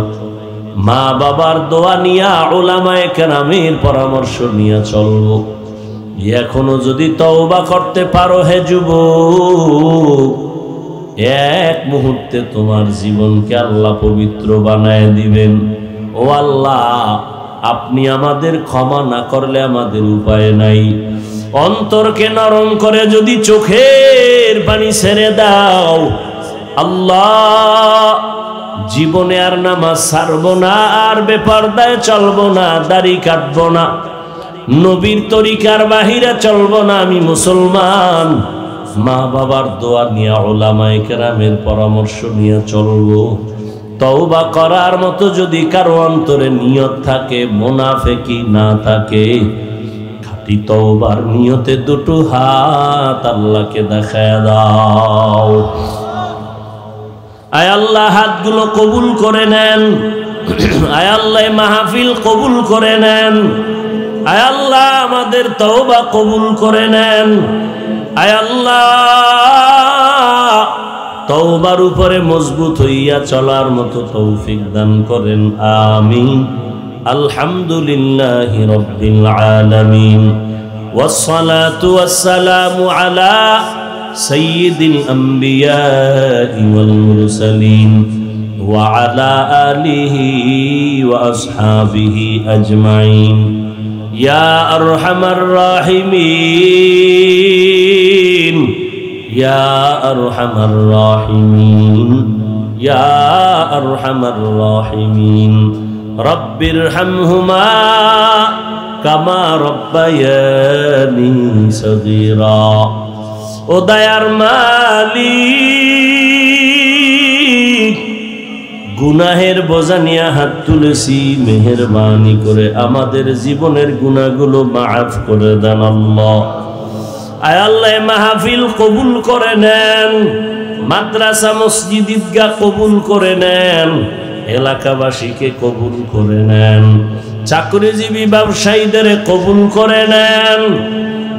মা বাবার দোয়া নিয়া, উলামায়ে কেরামের পরামর্শ নিয়ে চলব। এখনো যদি তওবা করতে পারো হে যুবক, এক মুহূর্তে তোমার জীবনকে আল্লাহ পবিত্র বানায় দিবেন। ও আল্লাহ, আপনি আমাদের ক্ষমা না করলে আমাদের উপায় নাই। অন্তরকে নরম করে যদি চোখের পানি ছেড়ে দাও, আল্লাহ, জীবনে আর নামাজ ছাড়বো না, আর বেপরদায় চলবো না, দাড়ি কাটবো না, নবীর তরিকার বাহিরে চলবো না, আমি মুসলমান। মা বাবার দোয়া নিয়ে, উলামায়ে কেরামের পরামর্শ নিয়ে চলবো। তওবা করার মতো যদি কারো অন্তরে নিয়ত থাকে, মুনাফিকি না থাকে, খাঁটি তওবার নিয়তে দুটো হাত আল্লাহকে দেখায় দাও। আয় আল্লাহ, হাতগুলো কবুল করে নেন। আয় আল্লাহ, মাহফিল কবুল করে নেন। আয় আল্লাহ, আমাদের তওবা কবুল করে নেন। আয় আল্লাহ, তওবার উপরে মজবুত হইয়া চলার মতো তৌফিক দান করেন, আমিন। আলহামদুলিল্লাহি রাব্বিল আলামিন, ওয়াসসালাতু ওয়াসসালামু আলা সাইয়্যিদিল আমবিয়াই ওয়াল মুরসালিন ওয়া আলা আলিহি ওয়া আসহাবিহি আজমাইন। ইয়া আরহামার রাহিমিন, ইয়া আরহামার রাহিমিন, ইয়া আরহামার রাহিমিন। রব্বিরহামহুমা কামা রব্বায়ানি সগীরা। ও দয়ার মালিক, গুনাহের বোঝা নিয়ে হাত তুলেছি, মেহেরবানি করে আমাদের জীবনের গুনাহগুলো মাফ করে দেন আল্লাহ। আয় আল্লাহ, মাহফিল কবুল করে নেন, মাদ্রাসা মসজিদ ঈদগাহ কবুল করে নেন। এলাকাবাসীকে কবুল করে নেন, চাকরিজীবী ব্যবসায়ীদের কবুল করে নেন,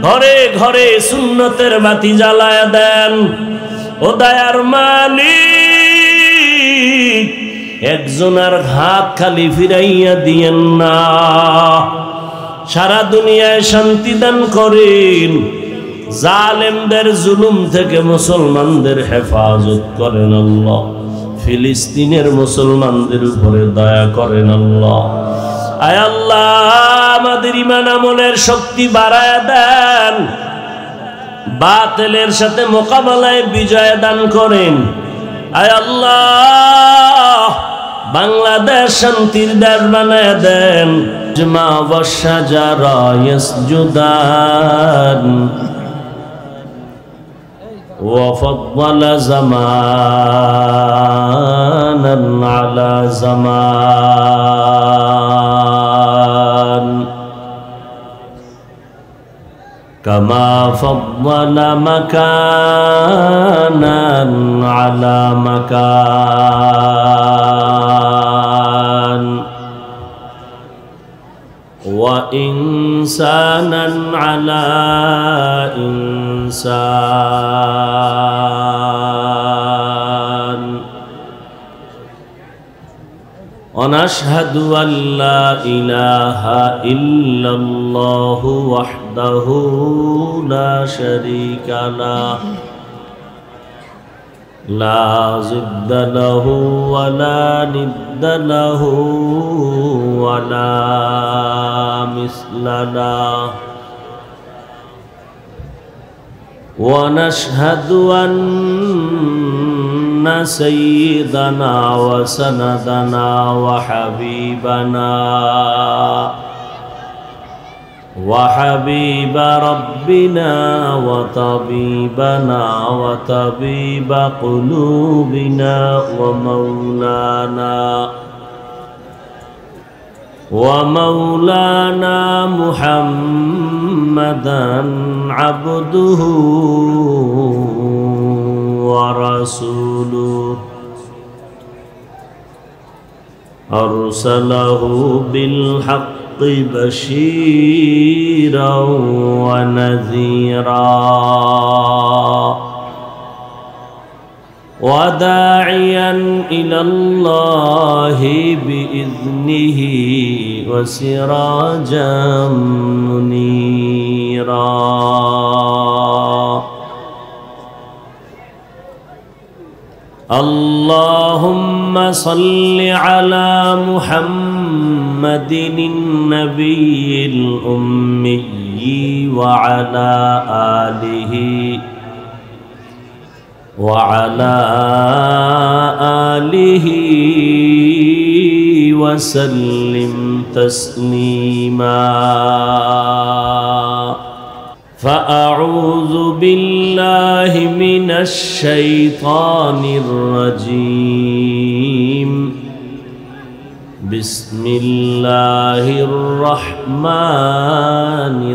ঘরে ঘরে সুন্নতের বাতি জ্বালায়া দেন। ও দয়ার মালিক, একজনের হাত খালি ফিরাইয়া দিয়েন না, সারা দুনিয়ায় শান্তি দান করেন, জালেমদের জুলুম থেকে মুসলমানদের হেফাজত করেন আল্লাহ, ফিলিস্তিনের মুসলমানদের উপরে দয়া করেন আল্লাহ। আয় আল্লাহ, আমাদের ঈমান আমলের শক্তি বাড়ায় দেন, বাতিলের সাথে মোকাবেলায় বিজয় দান করেন। আয় আল্লাহ, বাংলাদেশ শান্তির দেশ বানায় দেন। মা ওয়াশজারা ইয়াসজুদান وفضل زمانا على زمان كما فضل مكانا على مكان وإنسانا على إنسان ونشهد أن لا إله إلا الله وحده لا شريك له لا ضد له ولا ند له ولا مثل له ونشهد أن سيدنا وسندنا وحبيب ربنا وطبيبنا وطبيب قلوبنا ومولانا محمدا عبده ورسوله أرسله بالحق بشيرا ونذيرا وداعيا إلى الله بإذنه وسراجا منيرا اللهم صل على محمد النبي الأمي وعلى آله وسلم تسليما فأعوذ بالله من الشيطان الرجيم بسم الله الرحمن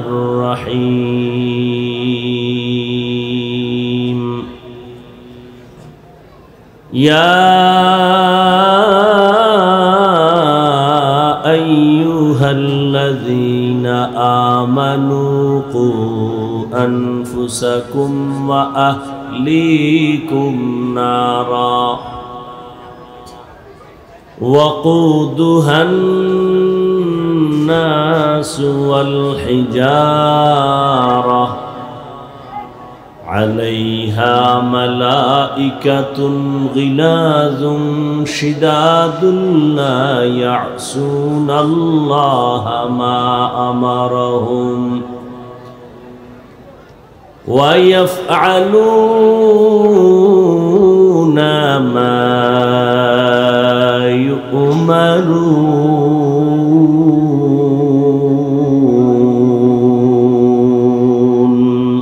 الرحيم يا أيها الذين آمنوا قوا أنفسكم وأهليكم نارا وقودها الناس والحجارة عليها ملائكة غلاظ شداد لا يعصون الله ما أمرهم ويفعلون ما يؤمرون.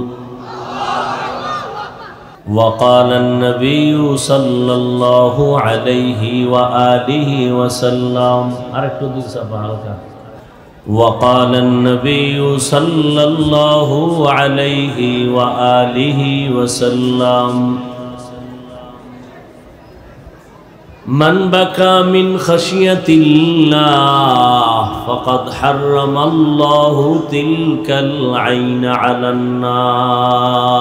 وقال النبي صلى الله عليه وآله وسلم وقال النبي صلى الله عليه وآله وسلم من بكى من خشية الله فقد حرم الله تلك العين على النار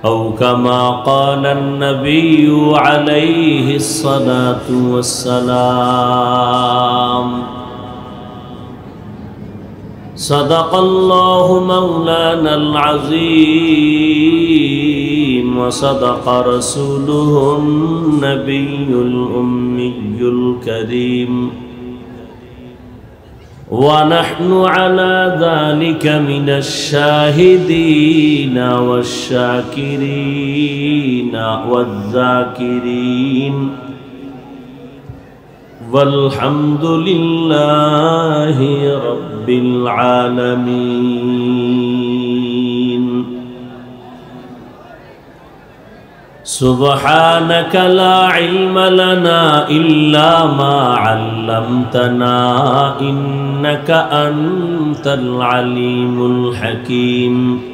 أو كما قال النبي عليه الصلاة والسلام صدق الله مولانا العظيم وصدق رسوله النبي الأمي الكريم ونحن على ذلك من الشاهدين والشاكرين والذاكرين والحمد لله رب العالمين سبحانك لا علم لنا إلا ما علمتنا إنك أنت العليم الحكيم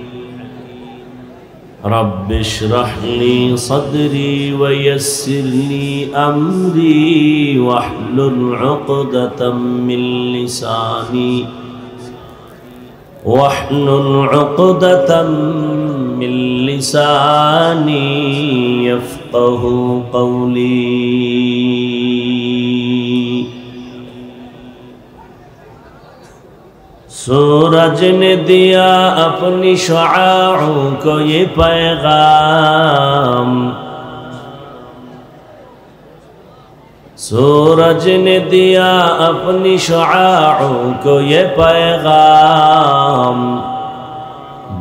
رب اشرح لي صدري ويسر لي أمري واحلل عقدة من لساني يفقه قولي सूरज ने दिया अपनी शुआओं को ये पैगाम सूरज ने दिया अपनी शुआओं को ये पैगाम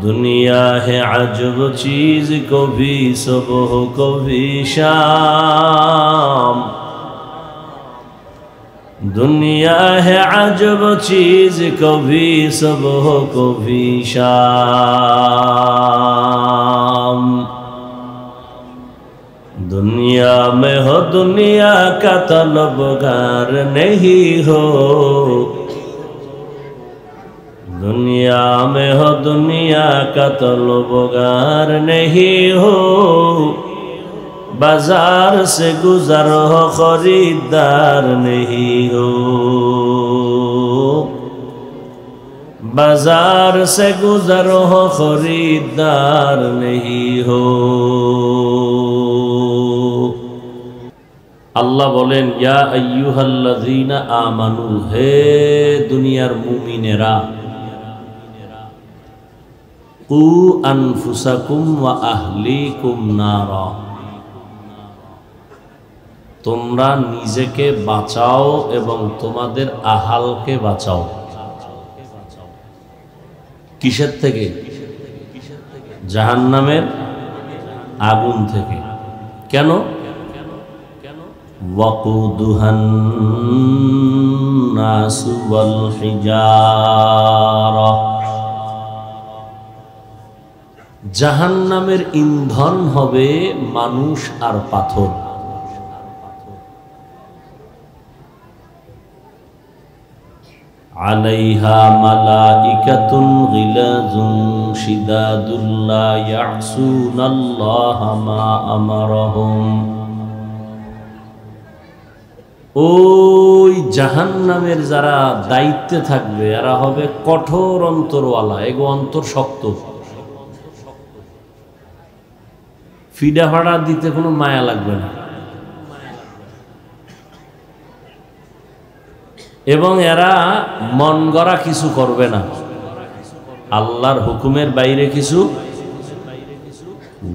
दुनिया है अजब चीज को भी सुबह को भी शाम दुनिया है अजब चीज कभी सुबह कभी शाम दुनिया में हो दुनिया का तलबगार नहीं हो दुनिया में हो दुनिया का तलबगार नहीं हो बाजार से गुजर हो खरीदार नहीं हो बाजार से गुजर हो खरीदार नहीं हो अल्लाह बोलें या अय्युहल्लज़ीना आमानू हे दुनियार मुमिनेरा कू अनफुसाकुम व अहलीकुम नारा তোমরা নিজেকে বাঁচাও এবং তোমাদের আহালকে বাঁচাও কিসের থেকে জাহান্নামের আগুন থেকে কেন ওয়াকুদুহান নাসু ওয়াল হিজারা জাহান্নামের ইন্ধন হবে মানুষ আর পাথর عليها ملائكة غلاظ شداد لا يعصون الله ما أمرهم ওই জাহান্নামের যারা দায়িত্বে থাকবে এরা হবে কঠোর অন্তরওয়ালা এগো অন্তর শক্ত ফিডা ফাড়া দিতে কোনো মায়া লাগবে না এবং এরা মন গড়া কিছু করবে না আল্লাহর হুকুমের বাইরে কিছু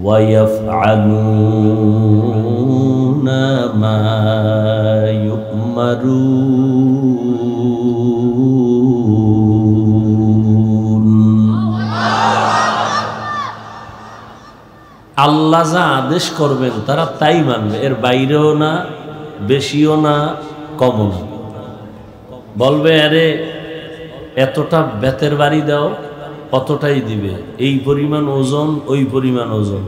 ওয়ায়াফআলুনা মা ইউমারুন আল্লাহ যা আদেশ করবেন তারা তাই মানবে এর বাইরেও না বেশিও না কমও না বলবে আরে এতটা বেতের বাড়ি দাও কতটাই দিবে এই পরিমাণ ওজন ওই পরিমাণ ওজন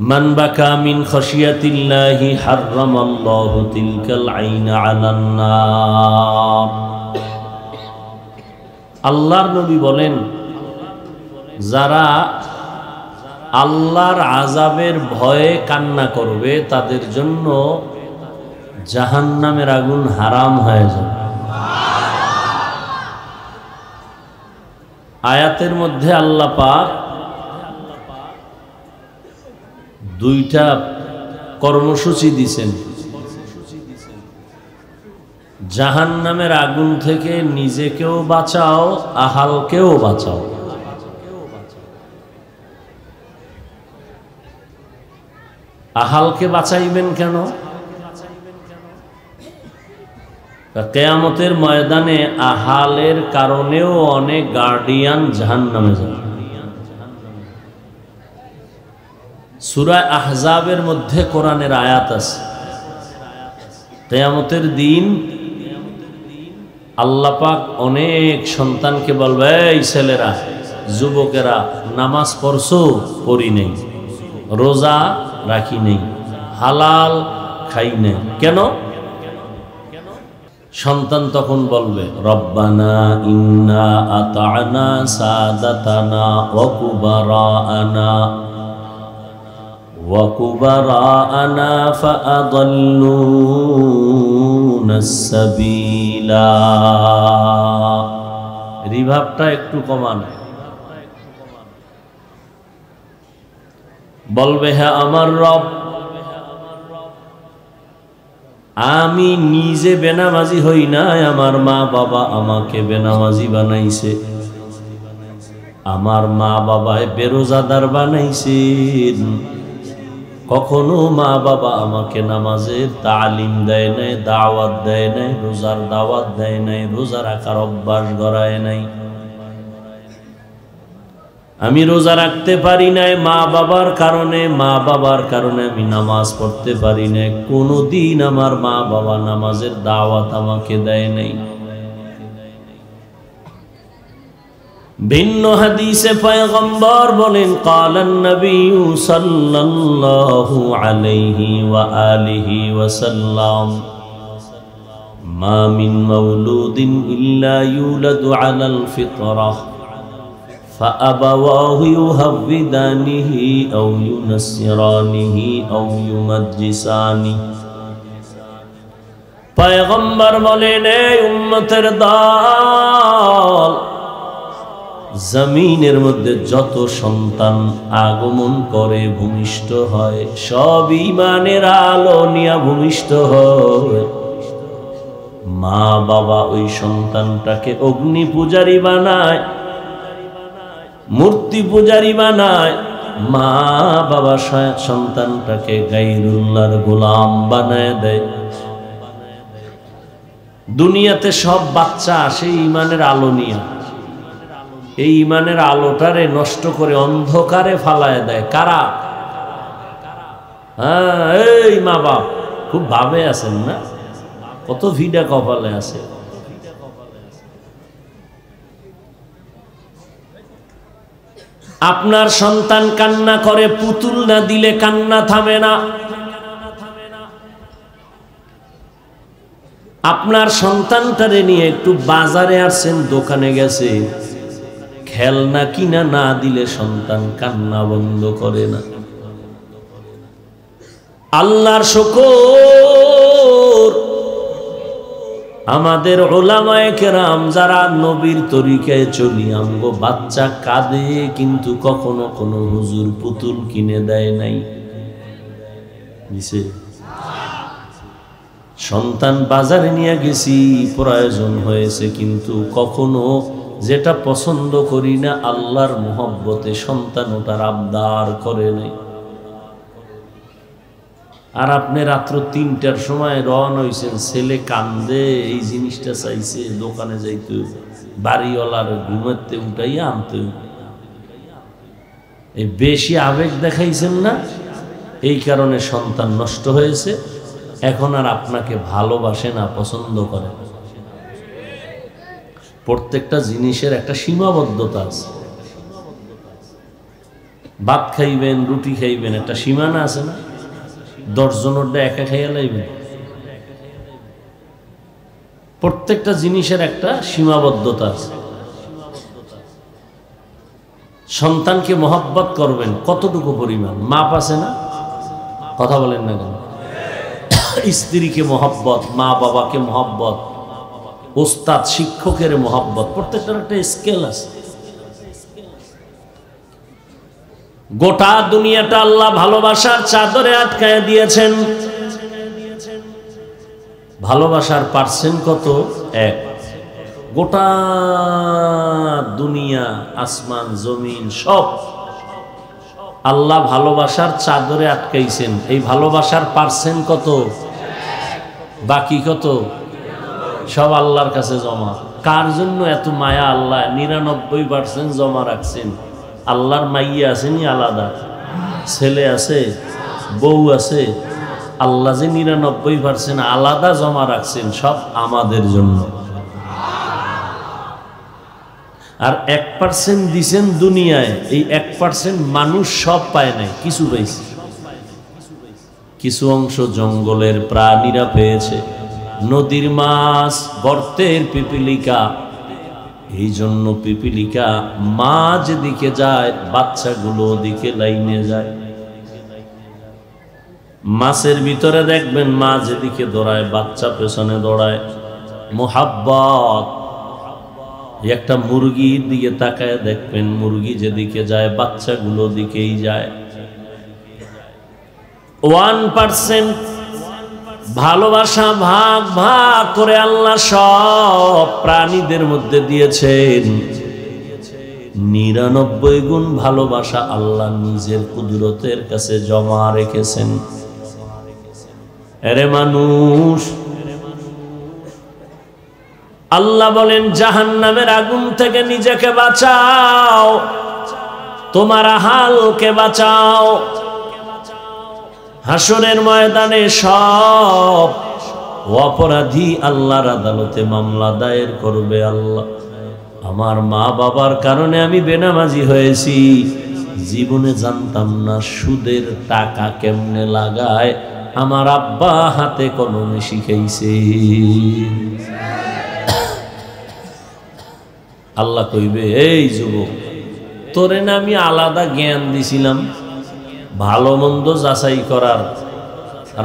মান বাকা মিন খাশিয়াতিল্লাহি হারামাল্লাহু তিলকাল আইনা আলান নার আল্লাহর নবী বলেন যারা আল্লাহর আযাবের ভয়ে কান্না করবে তাদের জন্য জাহান্নামের আগুন হারাম হয়ে যাবে। আয়াতের মধ্যে আল্লাহ পাক দুইটা কর্মসূচি দিয়েছেন। জাহান্নামের আগুন থেকে নিজেকেও বাঁচাও, আহালকেও বাঁচাও। আহালকে বাঁচাইবেন কেন? কিয়ামতের ময়দানে আহালের কারণেও অনেক গার্ডিয়ান জাহান্নামে যাবে। সূরা আহজাবের মধ্যে কোরআনের আয়াত আছে, কিয়ামতের দিন আল্লাহ পাক অনেক সন্তানকে বলবে, এই ছেলেরা, যুবকেরা, নামাজ পড়ছো? পড়ি নেই। রোজা রাখি নেই, হালাল খাই নেই। কেন? সন্তান তখন বলবে, রব্বানা ইন্না আতা'না সাদাতানা ওয়া কুবারা'ানা ফাআদাল্লুনাস সাবিলা। রিভাবটা একটু কমান। বলবে, হ্যাঁ আমার রব, আমি নিজে বেনামাজি হই নাই, আমার মা বাবা আমাকে বেনামাজি বানাইছে, আমার মা বাবায় বেরোজাদার বানাইছেন। কখনো মা বাবা আমাকে নামাজের তালিম দেয় নাই, দাওয়াত দেয় নাই, রোজার দাওয়াত দেয় নাই, রোজা রাখার অভ্যাস গড়ায় নাই। আমি রোজা রাখতে পারি নাই মা বাবার কারণে আমি নামাজ পড়তে পারি নাই। কোনদিন আমার মা বাবা নামাজের দাওয়াত আমাকে দেয় নাই। ভিন্ন হাদিসে পয়গম্বর বলেন, ক্বালান নবী সাল্লাল্লাহু আলাইহি ওয়া আলিহি ওয়াসাল্লাম, মা মিন মাওলুদিন ইল্লা ইউলাদু আলাল ফিতরাহ فأبواه يهودانه أو ينصرانه أو يمجسانه। পয়গম্বর বলেন, এই উম্মতের দল, জমিনের মধ্যে যত সন্তান আগমন করে, ভূমিষ্ঠ হয়, সব ঈমানের আলো নিয়ে ভূমিষ্ঠ হয়। মা বাবা ওই সন্তানটাকে অগ্নি পূজারী বানায়, মূর্তি পূজারী বানায়। মা বাবা সন্তানটাকে গায়রুল্লাহর গোলাম বানায় দেয়। দুনিয়াতে সব বাচ্চা আসে ঈমানের আলো নিয়ে, এই ঈমানের আলোটারে নষ্ট করে অন্ধকারে ফালায় দেয়। কারা? হ্যাঁ, এই মা বাপ খুব ভাবে আছেন না, কত ভিডা কপালে আছে। আপনার সন্তান কান্না করে, পুতুল না দিলে কান্না থামে না। আপনার সন্তানটারে নিয়ে একটু বাজারে আসছেন, দোকানে গেছে, খেলনা কিনা না দিলে সন্তান কান্না বন্ধ করে না। আল্লাহর শুকর, আমাদের উলামায়ে কেরাম যারা নবীর তরিকায় চলি, আমগো বাচ্চা কাঁদে, কিন্তু কখনো কোনো হুজুর পুতুল কিনে দেয় নাই। সন্তান বাজারে নিয়ে গেছি, প্রয়োজন হয়েছে, কিন্তু কখনো যেটা পছন্দ করি না, আল্লাহর মুহব্বতে সন্তান ওটার আবদার করে নাই। আর আপনি রাত্র ৩টার সময় রওনা হইছেন, ছেলে কান্দে, এই জিনিসটা চাইছে, দোকানে যাইতে, বাড়িওয়ালার ঘুমাতে উঠাইয়া আনতে, এই বেশি আবেগ দেখাইছেন না, এই কারণে সন্তান নষ্ট হয়েছে। এখন আর আপনাকে ভালোবাসে না, পছন্দ করে না। প্রত্যেকটা জিনিসের একটা সীমাবদ্ধতা আছে। ভাত খাইবেন, রুটি খাইবেন, একটা সীমানা আছে না? 10 জনের একা খাইয়া লাইবেন। প্রত্যেকটা জিনিসের একটা সীমাবদ্ধতা আছে। সন্তানকে মহব্বত করবেন কতটুকু পরিমাণ? মাপ আছে না? কথা বলেন না কেন? স্ত্রীকে মহব্বত, মা বাবাকে মহব্বত, ওস্তাদ শিক্ষকের মহব্বত, প্রত্যেকটার একটা স্কেল আছে। গোটা দুনিয়াটা আল্লাহ ভালোবাসার চাদরে আটকায় দিয়েছেন। ভালোবাসার পার্সেন্ট কত? 1। গোটা দুনিয়া, আসমান জমিন সব আল্লাহ ভালোবাসার চাদরে আটকাইছেন। এই ভালোবাসার পার্সেন্ট কত? বাকি কত? সব আল্লাহর কাছে জমা। কার জন্য এত মায়া? আল্লাহ 99% জমা রাখছেন। আল্লাহর মাইয়া আসেনি আলাদা, ছেলে আছে, বউ আছে, আল্লাহ যে 99% আলাদা জমা রাখছেন সব আমাদের জন্য। আর 1% দিছেন দুনিয়ায়। এই 1% মানুষ সব পায় নাই, কিছু পাইছে। কিছু অংশ জঙ্গলের প্রাণীরা পেয়েছে, নদীর মাছ, গর্তের পিপিলিকা। এই জন্য পিপিলিকা মা যেদিকে যায় বাচ্চাগুলো ওদিকে লাইনে যায়। মাছের ভিতরে দেখবেন মা যেদিকে দৌড়ায় বাচ্চা পেছনে দৌড়ায়। মোহাব্বত। একটা মুরগির দিকে তাকায় দেখবেন মুরগি যেদিকে যায় বাচ্চাগুলো দিকেই যায়। 1% ভালোবাসা ভাগ ভাগ করে আল্লাহ সব প্রাণীদের মধ্যে দিয়েছেন। 99 গুণ ভালোবাসা আল্লাহ নিজের কুদরতের কাছে জমা রেখেছেন। এরে মানুষ, আল্লাহ বলেন জাহান্নামের আগুন থেকে নিজেকে বাঁচাও, তোমার হালকে বাঁচাও। হাসরের ময়দানে সব অপরাধী আল্লাহর আদালতে মামলা দায়ের করবে। আল্লাহ, আমার মা বাবার কারণে আমি বেনামাজি হয়েছি, জীবনে জানতাম না সুদের টাকা কেমনে লাগায়, আমার আব্বা হাতে কলমে শিখাইছে। আল্লাহ কইবে, এই যুবক, তোরে না আমি আলাদা জ্ঞান দিছিলাম, ভালো মন্দ যাচাই করার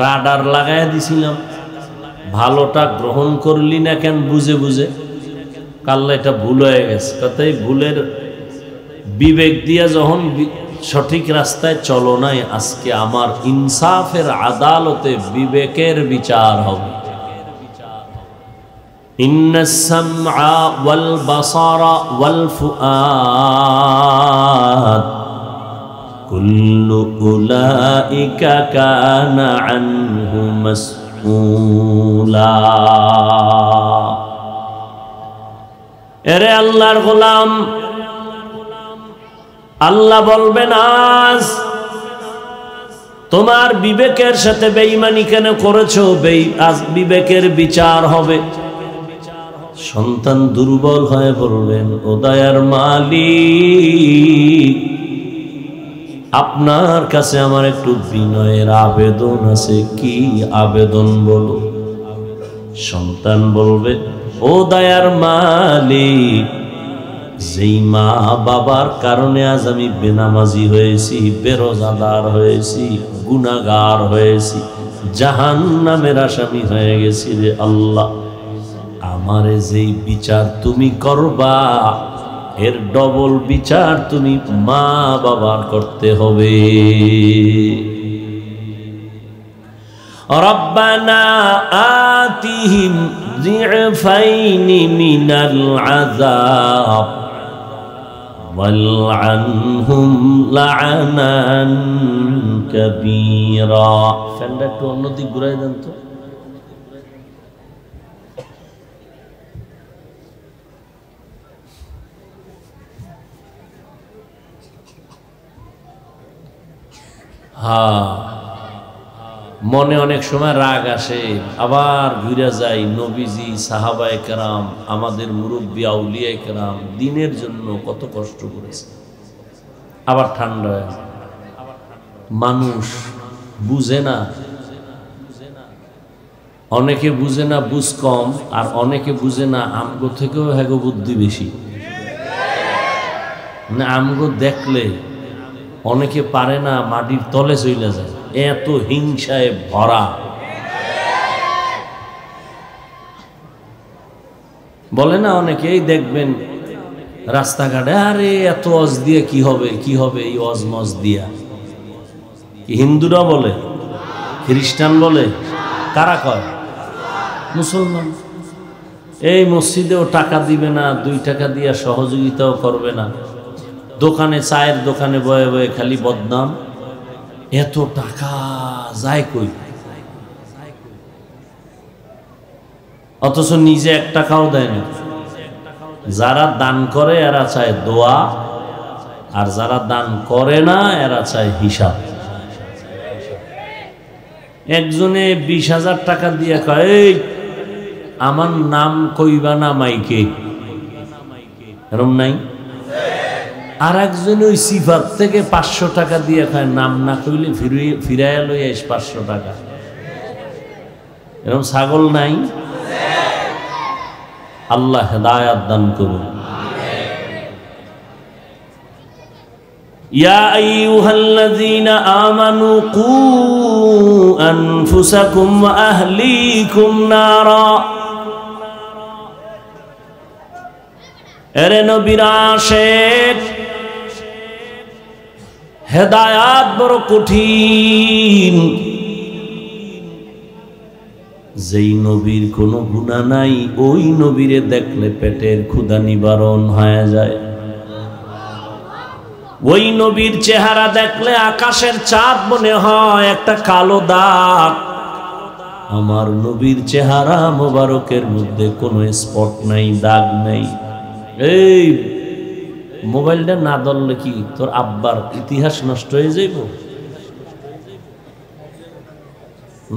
রাডার লাগাই দিছিলাম, ভালোটা গ্রহণ করলি না কেন বুঝে বুঝে? কাল্লা এটা ভুল হয়ে গেছে। তাই ভুলের বিবেক দিয়া যখন সঠিক রাস্তায় চলো নাই, আজকে আমার ইনসাফের আদালতে বিবেকের বিচার হবে। ইন্নাস সামআ ওয়াল বাসারা ওয়াল ফুআদ কুল্লু উলাইকা কানা আনহু মাসউলা। এরে আল্লাহর গোলাম, আল্লাহ বলবেন আজ তোমার বিবেকের সাথে বেঈমানি কেন করেছো? আজ বিবেকের বিচার হবে। সন্তান দুর্বল হয়ে বলবেন, ও দয়ার মালিক, আপনার কাছে আমার একটু বিনয়ের আবেদন আছে। কি আবেদন বলো? সন্তান বলবে, ও দয়ার মালিক, যেই মা বাবার কারণে আজ আমি বেনামাজি হয়েছি, বেরোজাদার হয়েছি, গুনাহগার হয়েছি, জাহান্নামের আসামি হয়ে গেছি রে আল্লাহ, আমারে যেই বিচার তুমি করবা এর ডবল বিচার তুমি মা বাবার করতে হবে। রব্বানা আতিহিম যিফাইনি মিনাল আযাব ওয়ালআনহুম লা'নান কাবীরা। ফ্যানটা একটু অন্যদিক ঘুরাই দেন তো। মনে অনেক সময় রাগ আসে, আবার ঘুরে যাই। নবীজি, সাহাবায়ে কেরাম, আমাদের মুরব্বী আউলিয়ায়ে কেরাম দ্বীনের জন্য কত কষ্ট করেছে। আবার ঠান্ডা হয়। মানুষ বুঝে না, অনেকে বুঝে না, বুঝ কম, আর অনেকে বুঝে না আমগো থেকেও হ্যাগো বুদ্ধি বেশি। না আমগো দেখলে অনেকে পারে না, মাটির তলে চলে যায়, এত হিংসায় ভরা। বলে না অনেকেই দেখবেন রাস্তাঘাটে, আরে এত অজ দিয়ে কি হবে, কি হবে এই অজ মজ দিয়া। হিন্দুরা বলে, খ্রিস্টান বলে, কারা কয়? মুসলমান। এই মসজিদেও টাকা দিবে না, 2 টাকা দিয়া সহযোগিতাও করবে না, দোকানে চায়ের দোকানে বয়ে বয়ে খালি বদনাম। এত টাকা যায় কই? অথচ নিজে 1 টাকাও দেয় না। যারা দান করে এরা চায় দোয়া, আর যারা দান করে না এরা চায় হিসাব। একজনে 20,000 টাকা দিয়ে কয়, এই আমার নাম কইবা না মাইকে, এরম নাই? আর একজন ওই সিফাত থেকে 500 টাকা দিয়ে কয়, নাম না কইলে ফিরাইয়া লই আইস 500 টাকা। এরম ছাগল নাই? আল্লাহ হেদায়াত দান করুন। ইয়া আইয়ুহাল্লাযীনা আমানু কু আনফুসাকুম ওয়া আহলিকুম নারা। এরে নবীর আশিক, হেদায়াত বড় কঠিন। যেই নবীর কোনো গুনাহ নাই, ওই নবীরে দেখলে পেটের ক্ষুধা নিবারণ হয়ে যায়। ওই নবীর চেহারা দেখলে আকাশের চাঁদ মনে হয় একটা কালো দাগ। আমার নবীর চেহারা মোবারকের মধ্যে কোনো স্পট নাই, দাগ নাই। এই মোবাইলটা না ধরলে কি তোর আব্বার ইতিহাস নষ্ট হয়ে যাইব?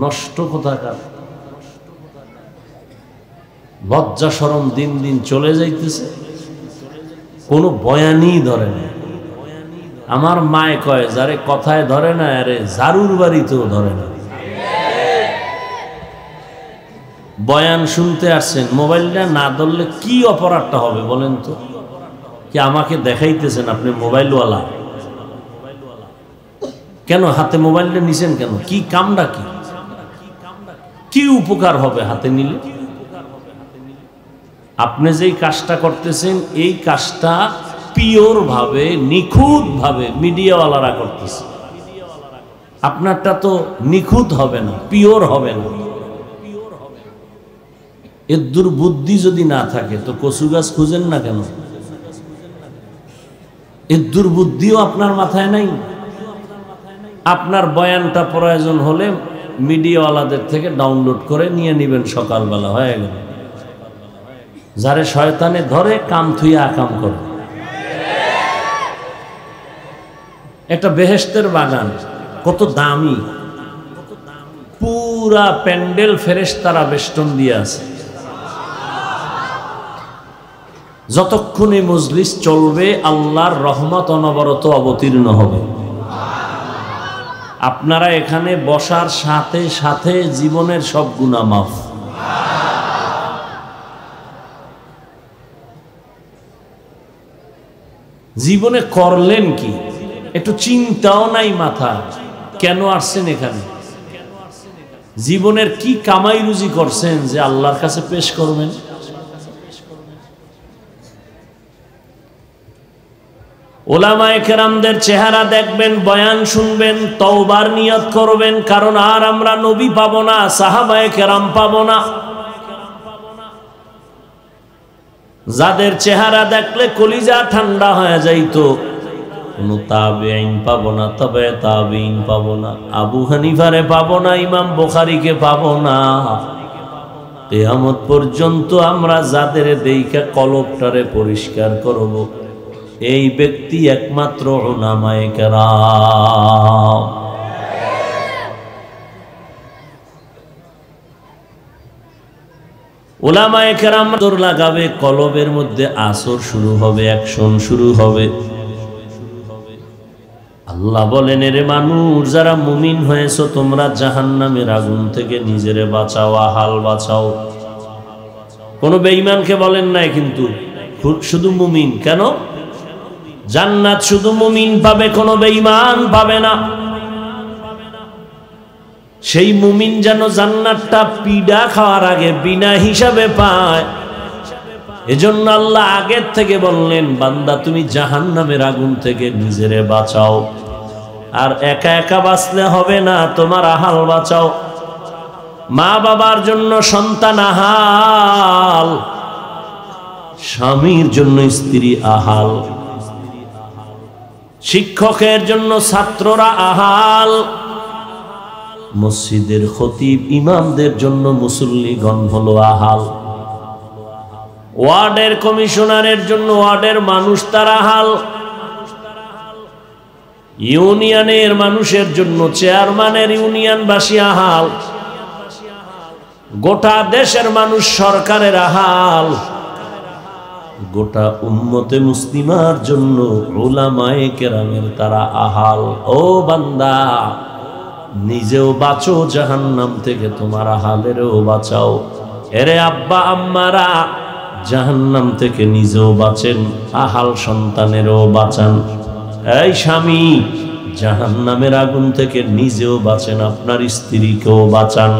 নষ্ট কোথাকার? লজ্জা শরম দিন দিন চলে যাইতেছে, কোনো বয়ানই ধরে না। আমার মায়ে কয়, যারে কথায় ধরে না আরে জারুর বাড়িতেও ধরে না। বয়ান শুনতে আসছেন, মোবাইলটা না ধরলে কি অপরাধটা হবে বলেন তো? কি আমাকে দেখাইতেছেন আপনি মোবাইলওয়ালা? কেন হাতে মোবাইলটা নিছেন কেন? কি কামটা কি? কি উপকার হবে হাতে নিলে? আপনি যেই কাজটা করতেছেন এই কাজটা পিওর ভাবে, নিখুঁত ভাবে মিডিয়াওয়ালারা করতেছে। আপনারটা তো নিখুঁত হবে না, পিওর হবে না। এর দুর্বুদ্ধি যদি না থাকে তো কচু গাছ খুঁজেন না কেন? এর দুর্বুদ্ধিও আপনার মাথায় নাই। আপনার বয়ানটা প্রয়োজন হলে মিডিয়াওয়ালাদের থেকে ডাউনলোড করে নিয়ে নেবেন, সকালবেলা হয়ে গেল। যারে শয়তানে ধরে কাম থুইয়া আকাম করে। একটা বেহেশতের বাগান কত দামি, পুরা প্যান্ডেল ফেরেশতারা বেষ্টন দিয়ে আছে। যতক্ষণ এই মজলিস চলবে আল্লাহর রহমত অনবরত অবতীর্ণ হবে। আপনারা এখানে বসার সাথে সাথে জীবনের সব গুনাহ মাফ। জীবনে করলেন কি একটু চিন্তাও নাই মাথা, কেন আসছেন এখানে? জীবনের কি কামাই রুজি করছেন যে আল্লাহর কাছে পেশ করবেন? ওলামায়ে কেরামদের চেহারা দেখবেন, বয়ান শুনবেন, তওবার নিয়ত করবেন, কারণ আর আমরা নবী পাবো না, সাহাবায়ে কেরাম পাবো না। যাদের চেহারা দেখলে কলিজা ঠান্ডা হয়ে যাইতো, কোনো তাবেঈন পাবো না, তবে তাবেঈন পাবো না, আবু হানিফারে পাবো না, ইমাম বুখারীকে পাবো না। কিয়ামত পর্যন্ত আমরা যাদের দেইখা কলবটারে পরিষ্কার করব, এই ব্যক্তি একমাত্র উলামায়ে কেরাম। উলামায়ে কেরাম দর লাগাবে, কলবের মধ্যে আসর শুরু হবে, অ্যাকশন শুরু হবে। আল্লাহ বলেন, এরে মানুষ যারা মুমিন হয়েছো তোমরা জাহান্নামের আগুন থেকে নিজেরে বাঁচাও, আহাল বাঁচাও। কোনো বেঈমানকে বলেন নাই কিন্তু, শুধু মুমিন। কেন? জান্নাত শুধু মুমিন পাবে, কোনো বেঈমান পাবে না। সেই মুমিন যেন জান্নাতটা পিডা খাওয়ার আগে বিনা হিসাবে পায়। এজন্য আল্লাহ আগের থেকে বললেন, বান্দা তুমি জাহান্নামের আগুন থেকে নিজেরে বাঁচাও। আর একা একা বাঁচলে হবে না, তোমার আহাল বাঁচাও। মা বাবার জন্য সন্তান আহাল, স্বামীর জন্য স্ত্রী আহাল, শিক্ষকের জন্য ছাত্ররা আহাল, মসজিদের খতিব ইমামদের জন্য মুসল্লিগণ হলো আহাল, ওয়ার্ডের কমিশনারের জন্য ওয়ার্ডের মানুষ তারা আহাল, ইউনিয়নের মানুষের জন্য চেয়ারম্যানের ইউনিয়নবাসী আহাল, গোটা দেশের মানুষ সরকারের আহাল, গোটা উম্মতে মুসলিমার জন্য উলামায়ে কেরামের তারা আহাল। ও বান্দা, নিজেও বাঁচো জাহান্নাম থেকে, তোমার আহালেরও বাঁচাও। এরে আব্বা আম্মারা, জাহান্নাম থেকে নিজেও বাঁচেন, আহাল সন্তানেরও বাঁচান। এই স্বামী, জাহান্নামের আগুন থেকে নিজেও বাঁচেন, আপনার স্ত্রীকেও বাঁচান।